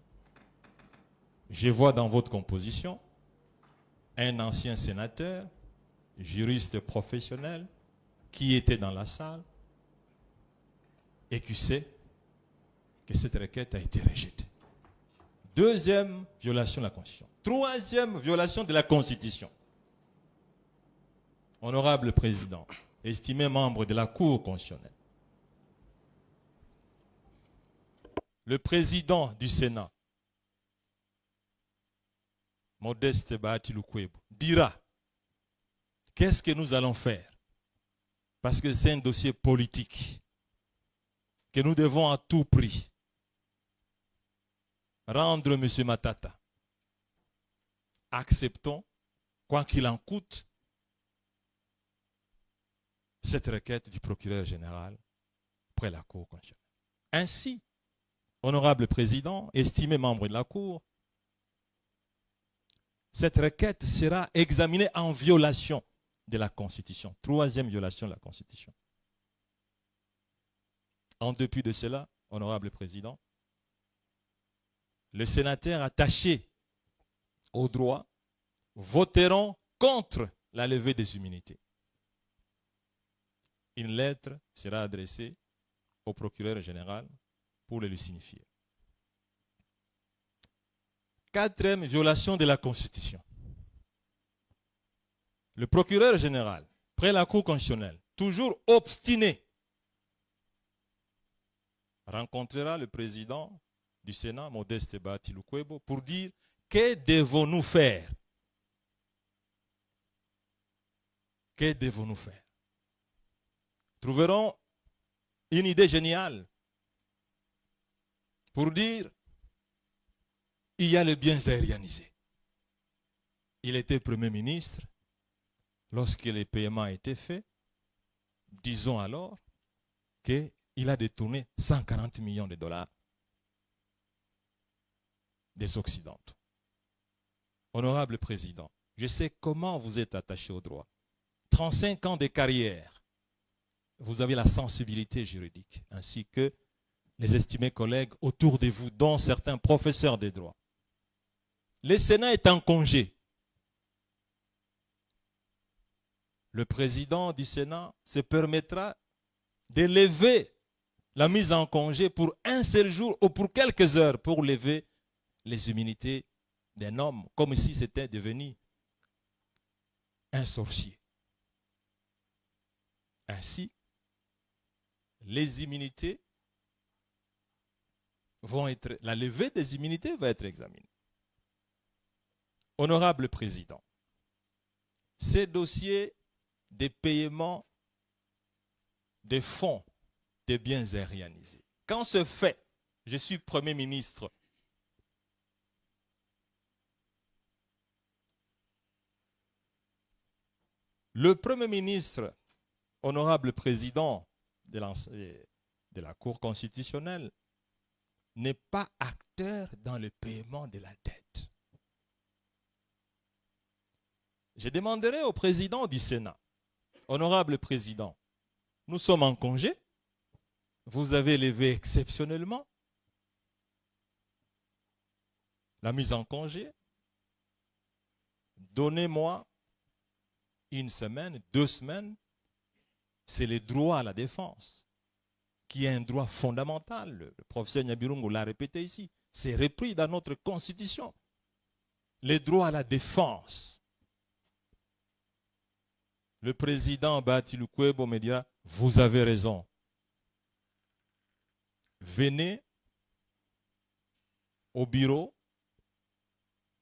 Je vois dans votre composition un ancien sénateur, juriste professionnel, qui était dans la salle et qui sait que cette requête a été rejetée. Deuxième violation de la Constitution. Troisième violation de la Constitution. Honorable Président, estimé membre de la Cour constitutionnelle, le président du Sénat, Modeste Bahati Lukwebo, dira qu'est-ce que nous allons faire, parce que c'est un dossier politique que nous devons à tout prix rendre M. Matata. Acceptons, quoi qu'il en coûte, cette requête du procureur général près la Cour constitutionnelle. Ainsi, honorable président, estimé membre de la Cour, cette requête sera examinée en violation de la Constitution. Troisième violation de la Constitution. En dépit de cela, honorable président, les sénateurs attachés au droit voteront contre la levée des immunités. Une lettre sera adressée au procureur général pour le lui signifier. Quatrième violation de la Constitution. Le procureur général, près la Cour constitutionnelle, toujours obstiné, rencontrera le président du Sénat, Modeste Bahati Lukwebo, pour dire que devons-nous faire? Que devons-nous faire? Trouverons une idée géniale pour dire il y a les biens aérianisés. Il était Premier ministre lorsque les paiements étaient faits. Disons alors qu'il a détourné 140 millions de dollars des Occidentaux. Honorable Président, je sais comment vous êtes attaché au droit. 35 ans de carrière. Vous avez la sensibilité juridique, ainsi que les estimés collègues autour de vous, dont certains professeurs de droit. Le Sénat est en congé. Le président du Sénat se permettra d'élever la mise en congé pour un seul jour ou pour quelques heures pour lever les immunités d'un homme, comme si c'était devenu un sorcier. Ainsi, les immunités vont être, la levée des immunités va être examinée. Honorable Président, ces dossiers des paiements des fonds des biens aérianisés, quand ce fait, je suis Premier ministre, le Premier ministre, honorable Président de la Cour constitutionnelle, n'est pas acteur dans le paiement de la dette. Je demanderai au président du Sénat, honorable Président, nous sommes en congé, vous avez levé exceptionnellement la mise en congé, donnez-moi une semaine, 2 semaines, c'est le droit à la défense, qui est un droit fondamental. Le professeur Nyabirungu l'a répété ici. C'est repris dans notre constitution. Le droit à la défense. Le président Bahati Lukwebo me dira, vous avez raison. Venez au bureau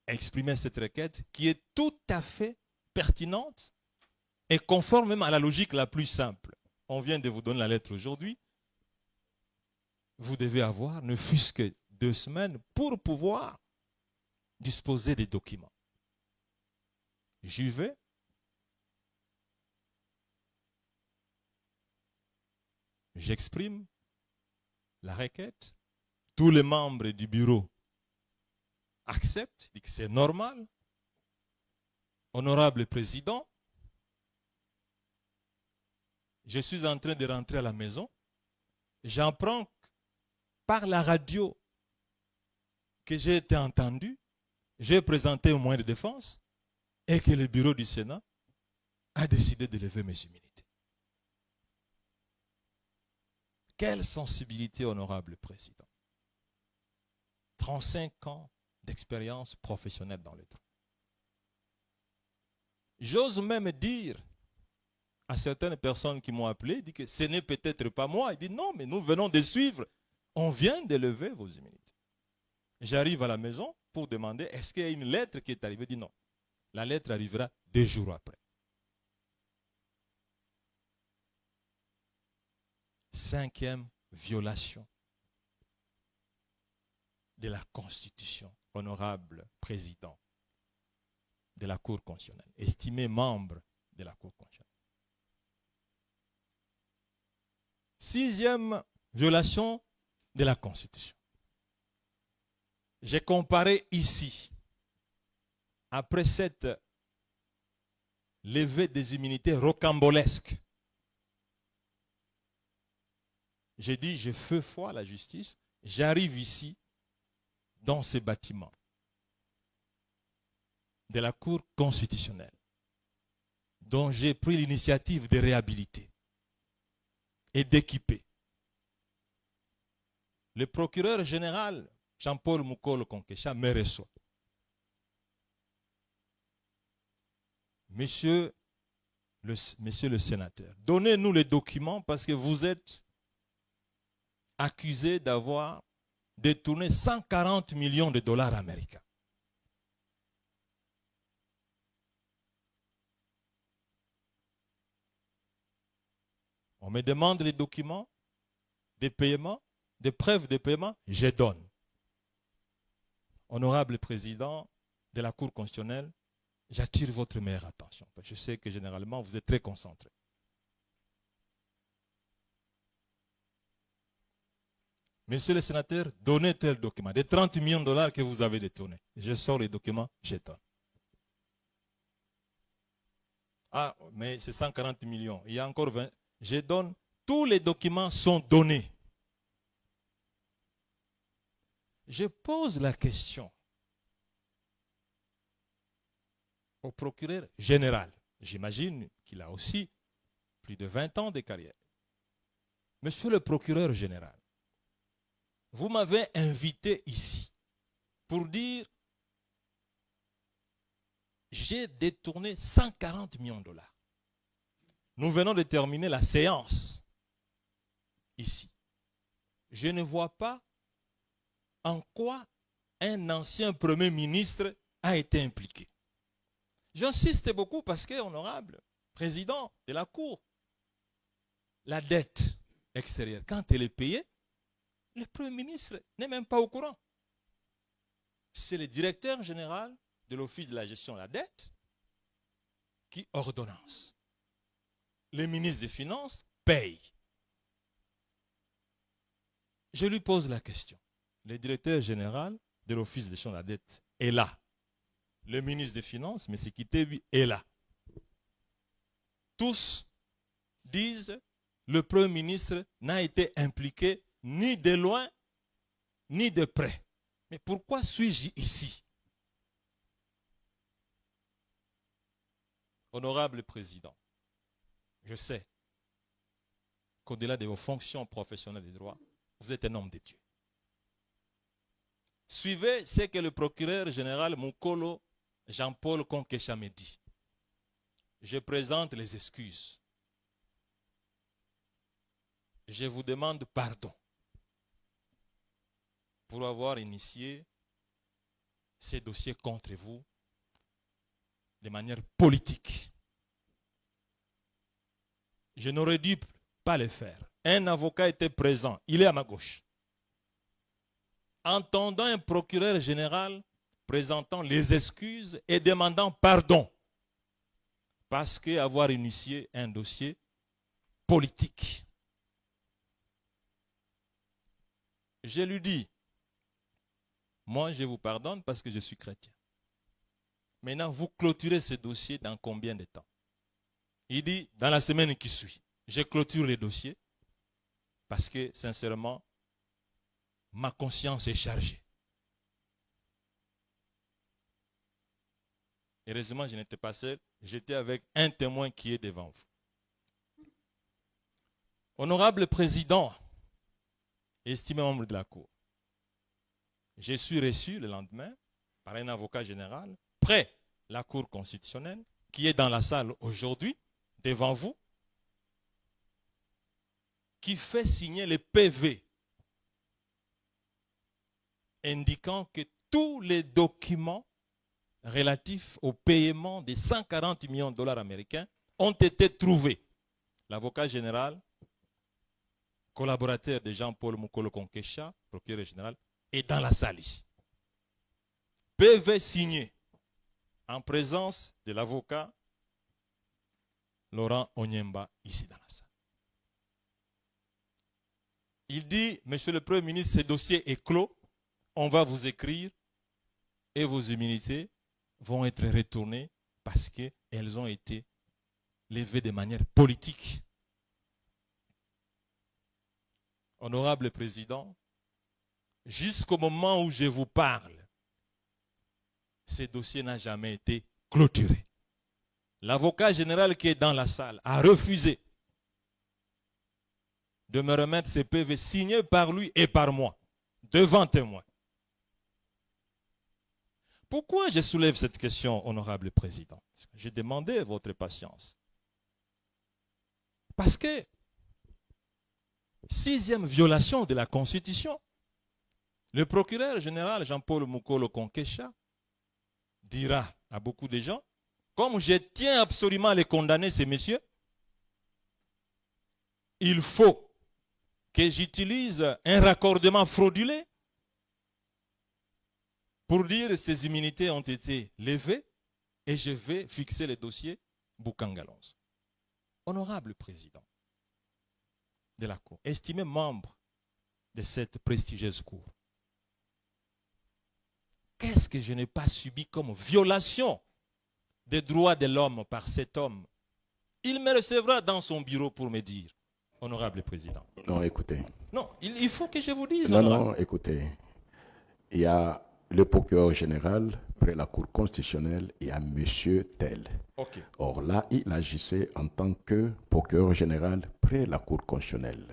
exprimer cette requête qui est tout à fait pertinente et conforme même à la logique la plus simple. On vient de vous donner la lettre aujourd'hui. Vous devez avoir ne fût-ce que 2 semaines pour pouvoir disposer des documents. J'y vais. J'exprime la requête. Tous les membres du bureau acceptent, disent que c'est normal. Honorable Président, je suis en train de rentrer à la maison. J'apprends par la radio que j'ai été entendu, j'ai présenté un moyen de défense et que le bureau du Sénat a décidé de lever mes immunités. Quelle sensibilité, honorable Président. 35 ans d'expérience professionnelle dans le droit. J'ose même dire à certaines personnes qui m'ont appelé, dit que ce n'est peut-être pas moi. Il dit non, mais nous venons de suivre. On vient de lever vos immunités. J'arrive à la maison pour demander est-ce qu'il y a une lettre qui est arrivée. Il dit non. La lettre arrivera 2 jours après. 5e violation de la Constitution, honorable Président de la Cour constitutionnelle, estimé membre de la Cour constitutionnelle. 6e violation de la Constitution. J'ai comparé ici, après cette levée des immunités rocambolesque, j'ai dit, je fais foi à la justice, j'arrive ici, dans ce bâtiment de la Cour constitutionnelle, dont j'ai pris l'initiative de réhabiliter et d'équiper. Le procureur général, Jean-Paul Mukolo Konkesha, me reçoit. Monsieur le sénateur, donnez-nous les documents parce que vous êtes accusé d'avoir détourné 140 millions de dollars américains. On me demande les documents des paiements, des preuves de paiement, je donne. Honorable Président de la Cour constitutionnelle, j'attire votre meilleure attention. Je sais que généralement, vous êtes très concentré. Monsieur le sénateur, donnez tel document. Des 30 millions de dollars que vous avez détournés. Je sors les documents, je donne. Ah, mais c'est 140 millions. Il y a encore 20. Je donne. Tous les documents sont donnés. Je pose la question. au procureur général. J'imagine qu'il a aussi plus de 20 ans de carrière. Monsieur le procureur général, vous m'avez invité ici pour dire j'ai détourné 140 millions de dollars. Nous venons de terminer la séance ici. Je ne vois pas en quoi un ancien Premier ministre a été impliqué. J'insiste beaucoup parce que, honorable président de la Cour, la dette extérieure, quand elle est payée, le Premier ministre n'est même pas au courant. C'est le directeur général de l'Office de la gestion de la dette qui ordonnance. Le ministre des Finances paye. Je lui pose la question. Le directeur général de l'Office de gestion de la dette est là. Le ministre des Finances, M. Kitebi, est là. Tous disent le Premier ministre n'a été impliqué ni de loin, ni de près. Mais pourquoi suis-je ici? Honorable Président, je sais qu'au-delà de vos fonctions professionnelles de droit, vous êtes un homme de Dieu. Suivez ce que le procureur général Mukolo Jean-Paul Konkesha me dit. Je présente les excuses. Je vous demande pardon pour avoir initié ces dossiers contre vous de manière politique. Je n'aurais dû pas le faire. Un avocat était présent, il est à ma gauche. Entendant un procureur général présentant les excuses et demandant pardon parce qu'avoir initié un dossier politique. Je lui dis, moi je vous pardonne parce que je suis chrétien. Maintenant, vous clôturez ce dossier dans combien de temps? Il dit, dans la semaine qui suit. Je clôture les dossiers parce que, sincèrement, ma conscience est chargée. Heureusement, je n'étais pas seul. J'étais avec un témoin qui est devant vous. Honorable Président, estimé membre de la Cour, je suis reçu le lendemain par un avocat général près la Cour constitutionnelle qui est dans la salle aujourd'hui, devant vous, qui fait signer le PV indiquant que tous les documents relatifs au paiement des 140 millions de dollars américains ont été trouvés. L'avocat général, collaborateur de Jean-Paul Mukolo Konkesha, procureur général, est dans la salle ici. PV signé en présence de l'avocat Laurent Onyemba ici dans la salle. Il dit, Monsieur le Premier ministre, ce dossier est clos, on va vous écrire et vos immunités vont être retournées parce qu'elles ont été levées de manière politique. Honorable Président, jusqu'au moment où je vous parle, ce dossier n'a jamais été clôturé. L'avocat général qui est dans la salle a refusé de me remettre ces PV signés par lui et par moi, devant témoin. Pourquoi je soulève cette question, honorable Président? J'ai demandé votre patience. Parce que, sixième violation de la Constitution, le procureur général Jean-Paul Mukolo Konkesha dira à beaucoup de gens, comme je tiens absolument à les condamner, ces messieurs, il faut que j'utilise un raccordement frauduleux pour dire que ces immunités ont été levées et je vais fixer le dossier Boukangalonze. Honorable Président de la Cour, estimé membre de cette prestigieuse Cour, qu'est-ce que je n'ai pas subi comme violation des droits de l'homme par cet homme? Il me recevra dans son bureau pour me dire, honorable Président. Non, écoutez. Non, il faut que je vous dise. Non, non, écoutez. Il y a le procureur général près la Cour constitutionnelle et à monsieur tel. Ok. Or là, il agissait en tant que procureur général près la Cour constitutionnelle.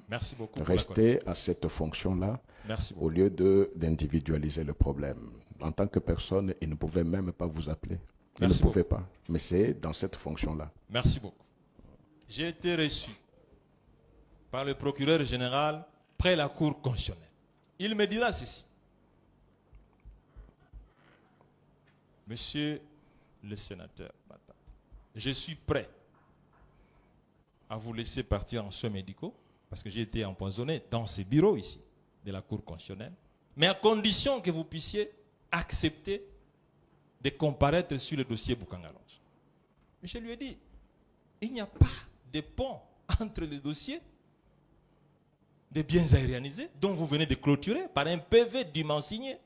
Merci beaucoup. Restez à cette fonction-là au lieu d'individualiser le problème. En tant que personne, il ne pouvait même pas vous appeler. Il ne pouvait pas. Mais c'est dans cette fonction-là. Merci beaucoup. J'ai été reçu par le procureur général près la Cour constitutionnelle. Il me dira ceci. Monsieur le sénateur Matata, je suis prêt à vous laisser partir en soins médicaux parce que j'ai été empoisonné dans ces bureaux ici de la Cour constitutionnelle, mais à condition que vous puissiez accepter de comparaître sur le dossier Boukangalonzo. Mais je lui ai dit, il n'y a pas de pont entre les dossiers des biens aérianisés dont vous venez de clôturer par un PV dûment signé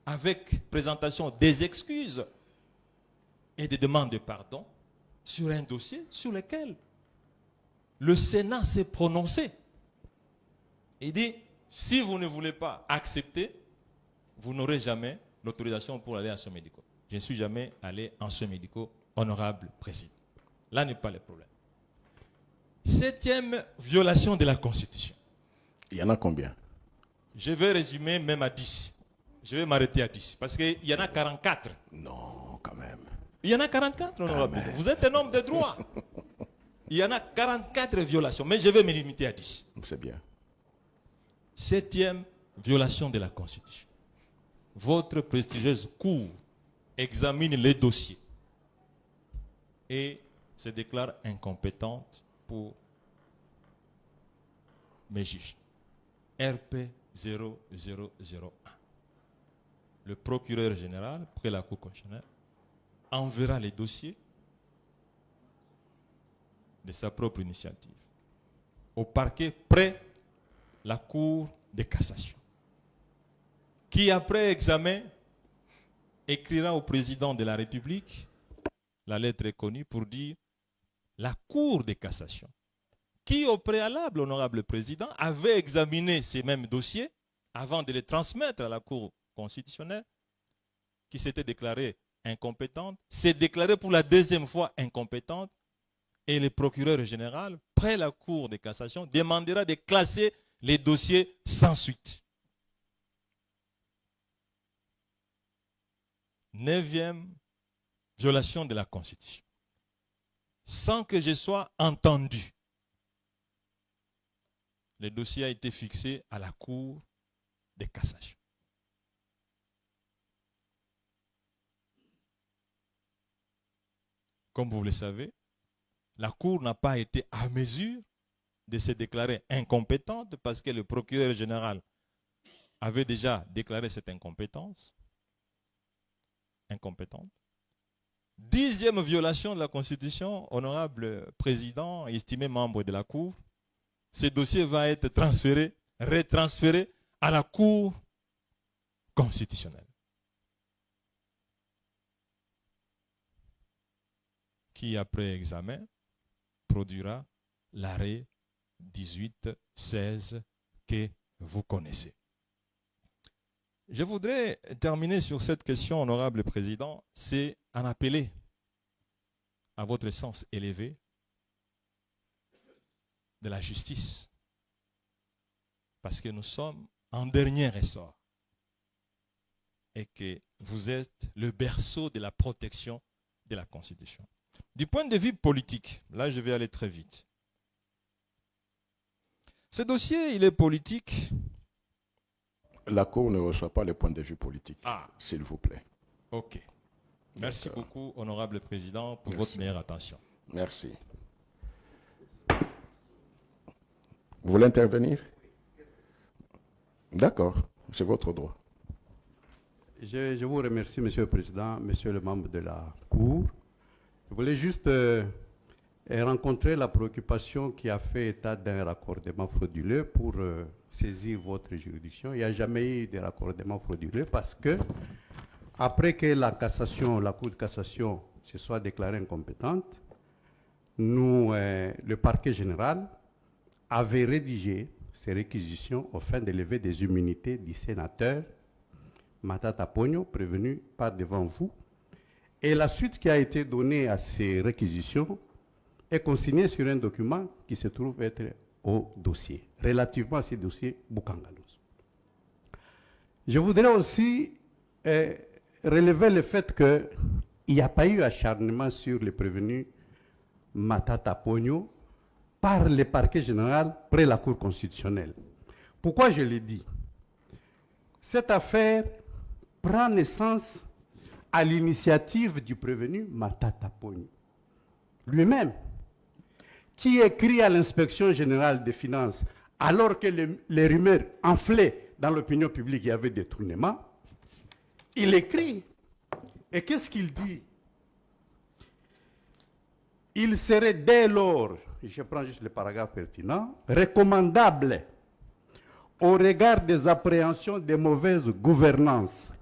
avec présentation des excuses et des demandes de pardon sur un dossier sur lequel le Sénat s'est prononcé. Il dit, si vous ne voulez pas accepter, vous n'aurez jamais l'autorisation pour aller en soins médicaux. Je ne suis jamais allé en soins médicaux, honorable président. Là n'est pas le problème. 7e violation de la Constitution. Il y en a combien? Je vais résumer même à 10. Je vais m'arrêter à 10. Parce qu'il y en a 44. Non, quand même. Il y en a 44, honorable président. Vous êtes un homme de droit. Il y en a 44 violations. Mais je vais me limiter à 10. C'est bien. 7e violation de la Constitution. Votre prestigieuse cour examine les dossiers et se déclare incompétente pour mes juges. RP 0001. Le procureur général, près la Cour constitutionnelle, enverra les dossiers de sa propre initiative au parquet près la Cour de cassation, qui après examen écrira au président de la République, la lettre est connue pour dire la Cour de cassation, qui au préalable, honorable président, avait examiné ces mêmes dossiers avant de les transmettre à la Cour constitutionnelle, qui s'était déclarée incompétente, s'est déclarée pour la deuxième fois incompétente, et le procureur général, près la Cour de cassation, demandera de classer les dossiers sans suite. 9e violation de la Constitution. Sans que je sois entendu, le dossier a été fixé à la Cour de cassation. Comme vous le savez, la Cour n'a pas été à mesure de se déclarer incompétente parce que le procureur général avait déjà déclaré cette incompétence. Incompétente. 10e violation de la Constitution, honorable président, estimé membre de la Cour, ce dossier va être transféré, retransféré à la Cour constitutionnelle, qui après examen produira l'arrêt 18-16 que vous connaissez. Je voudrais terminer sur cette question, honorable président, c'est en appeler à votre sens élevé de la justice, parce que nous sommes en dernier ressort et que vous êtes le berceau de la protection de la Constitution. Du point de vue politique, là je vais aller très vite. Ce dossier, il est politique. La Cour ne reçoit pas les points de vue politiques, s'il vous plaît. Ok. Merci beaucoup, honorable président, pour votre meilleure attention. Merci. Vous voulez intervenir? D'accord, c'est votre droit. Je vous remercie, Monsieur le Président, Monsieur le membre de la Cour. Je voulais juste rencontrer la préoccupation qui a fait état d'un raccordement frauduleux pour saisir votre juridiction. Il n'y a jamais eu de raccordement frauduleux parce que, après que la Cour de cassation se soit déclarée incompétente, le parquet général avait rédigé ces réquisitions afin de lever des immunités du sénateur Matata Pogno, prévenu par devant vous. Et la suite qui a été donnée à ces réquisitions est consignée sur un document qui se trouve être au dossier, relativement à ces dossiers Boukangalos. Je voudrais aussi relever le fait qu'il n'y a pas eu acharnement sur les prévenus Matata Pogno par le parquet général près la Cour constitutionnelle. Pourquoi je l'ai dit? Cette affaire prend naissance à l'initiative du prévenu Matata Pogno lui-même, qui écrit à l'inspection générale des finances, alors que les rumeurs enflaient dans l'opinion publique, il y avait des détournements, il écrit. Et qu'est-ce qu'il dit? Il serait dès lors, je prends juste le paragraphe pertinent, recommandable au regard des appréhensions de mauvaise gouvernance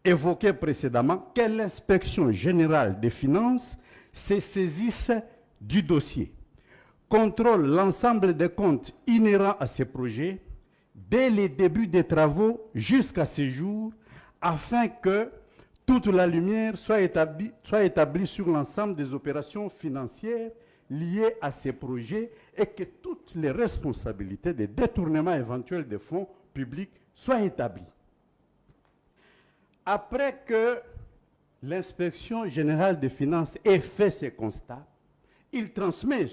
évoquées précédemment, que l'inspection générale des finances se saisisse du dossier, contrôle l'ensemble des comptes inhérents à ces projets dès les débuts des travaux jusqu'à ce jour, afin que toute la lumière soit établie sur l'ensemble des opérations financières liées à ces projets et que toutes les responsabilités des détournements éventuels des fonds publics soient établies. Après que l'inspection générale des finances ait fait ces constats, il transmet,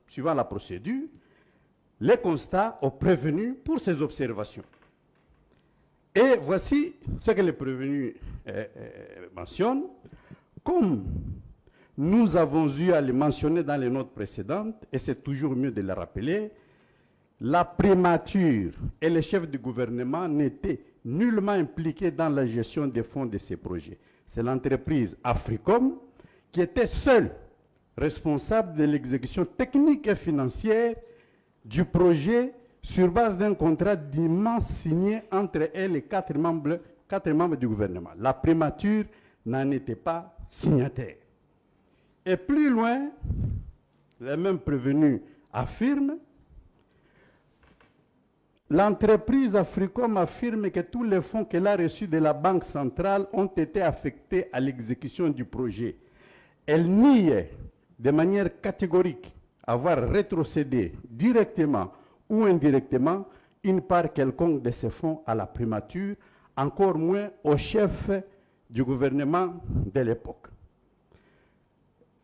suivant la procédure, les constats aux prévenus pour ces observations. Et voici ce que les prévenus mentionnent. Comme nous avons eu à le mentionner dans les notes précédentes, et c'est toujours mieux de le rappeler, la primature et les chefs du gouvernement n'étaient nullement impliqués dans la gestion des fonds de ces projets. C'est l'entreprise Africom qui était seule responsable de l'exécution technique et financière du projet sur base d'un contrat d'immense signé entre elle et quatre membres du gouvernement. La primature n'en était pas signataire. Et plus loin, les mêmes prévenus affirment, l'entreprise Africom affirme que tous les fonds qu'elle a reçus de la Banque centrale ont été affectés à l'exécution du projet. Elle niait de manière catégorique avoir rétrocédé directement ou indirectement une part quelconque de ces fonds à la primature, encore moins au chef du gouvernement de l'époque.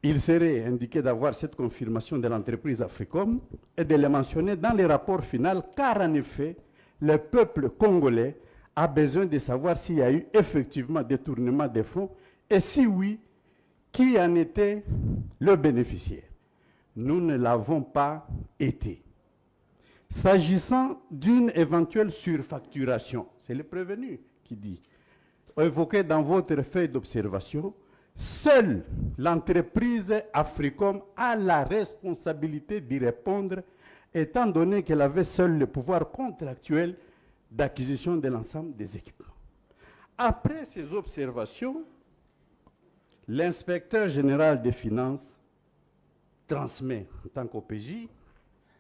Il serait indiqué d'avoir cette confirmation de l'entreprise Africom et de le mentionner dans les rapports finaux, car en effet, le peuple congolais a besoin de savoir s'il y a eu effectivement détournement des fonds et si oui, qui en était le bénéficiaire. Nous ne l'avons pas été. S'agissant d'une éventuelle surfacturation, c'est le prévenu qui dit, évoqué dans votre feuille d'observation, seule l'entreprise Africom a la responsabilité d'y répondre, étant donné qu'elle avait seule le pouvoir contractuel d'acquisition de l'ensemble des équipements. Après ces observations, l'inspecteur général des finances transmet en tant qu'OPJ,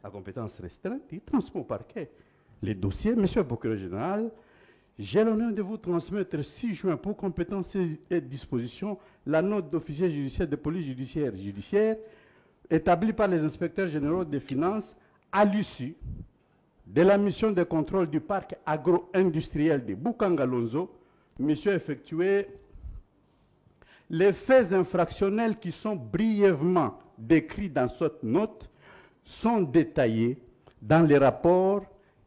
la compétence restreinte, il transmet au parquet les dossiers. Monsieur le procureur général, j'ai l'honneur de vous transmettre 6 juin pour compétence et disposition la note d'officier judiciaire de police judiciaire établie par les inspecteurs généraux des finances à l'issue de la mission de contrôle du parc agro-industriel de Boukangalonzo. Monsieur a effectué les faits infractionnels qui sont brièvement décrits dans cette note sont détaillés dans les rapports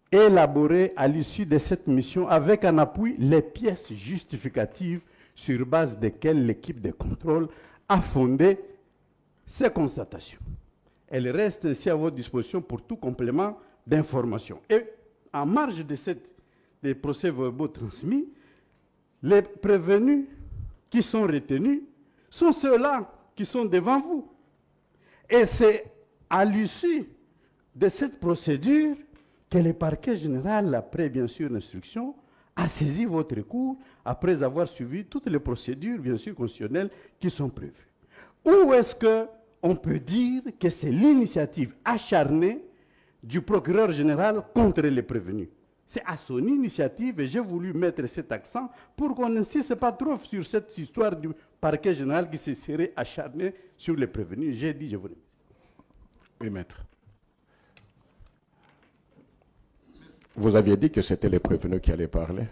élaborés à l'issue de cette mission avec en appui les pièces justificatives sur base desquelles l'équipe de contrôle a fondé ces constatations. Elle reste ainsi à votre disposition pour tout complément d'information. Et en marge des procès-verbaux transmis, les prévenus qui sont retenus sont ceux-là qui sont devant vous. Et c'est à l'issue de cette procédure que le parquet général, après bien sûr l'instruction, a saisi votre cour après avoir suivi toutes les procédures bien sûr constitutionnelles qui sont prévues. Où est-ce qu'on peut dire que c'est l'initiative acharnée du procureur général contre les prévenus? C'est à son initiative et j'ai voulu mettre cet accent pour qu'on n'insiste pas trop sur cette histoire du parquet général qui se serait acharné sur les prévenus. J'ai dit, je vous remercie. Oui, maître. Vous aviez dit que c'était les prévenus qui allaient parler.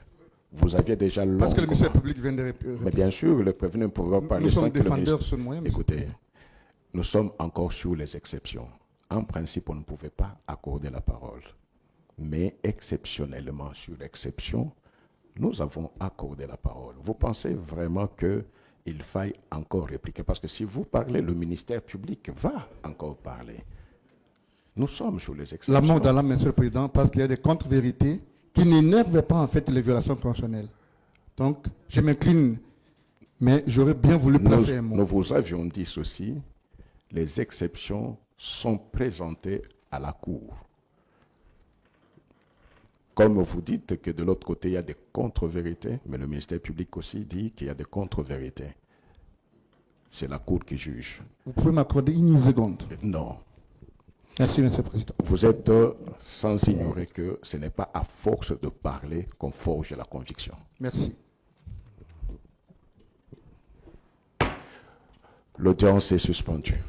Vous aviez déjà longuement... Parce que le ministère public vient de Mais bien sûr, le prévenu ne pourra pas parler. Nous sommes sans que le défendeurs ministre... sur le moyen. Écoutez, nous sommes encore sur les exceptions. En principe, on ne pouvait pas accorder la parole. Mais exceptionnellement, sur l'exception, nous avons accordé la parole. Vous pensez vraiment qu'il faille encore répliquer? Parce que si vous parlez, le ministère public va encore parler. Nous sommes sur les exceptions. La mort dans l'âme, Monsieur le Président, parce qu'il y a des contre-vérités qui n'énervent pas en fait les violations constitutionnelles. Donc, je m'incline, mais j'aurais bien voulu placer un mot. Nous vous avions dit ceci, les exceptions sont présentées à la Cour. Comme vous dites que de l'autre côté, il y a des contre-vérités, mais le ministère public aussi dit qu'il y a des contre-vérités. C'est la Cour qui juge. Vous pouvez m'accorder une seconde? Non. Merci, Monsieur le Président. Vous êtes sans ignorer que ce n'est pas à force de parler qu'on forge la conviction. Merci. L'audience est suspendue.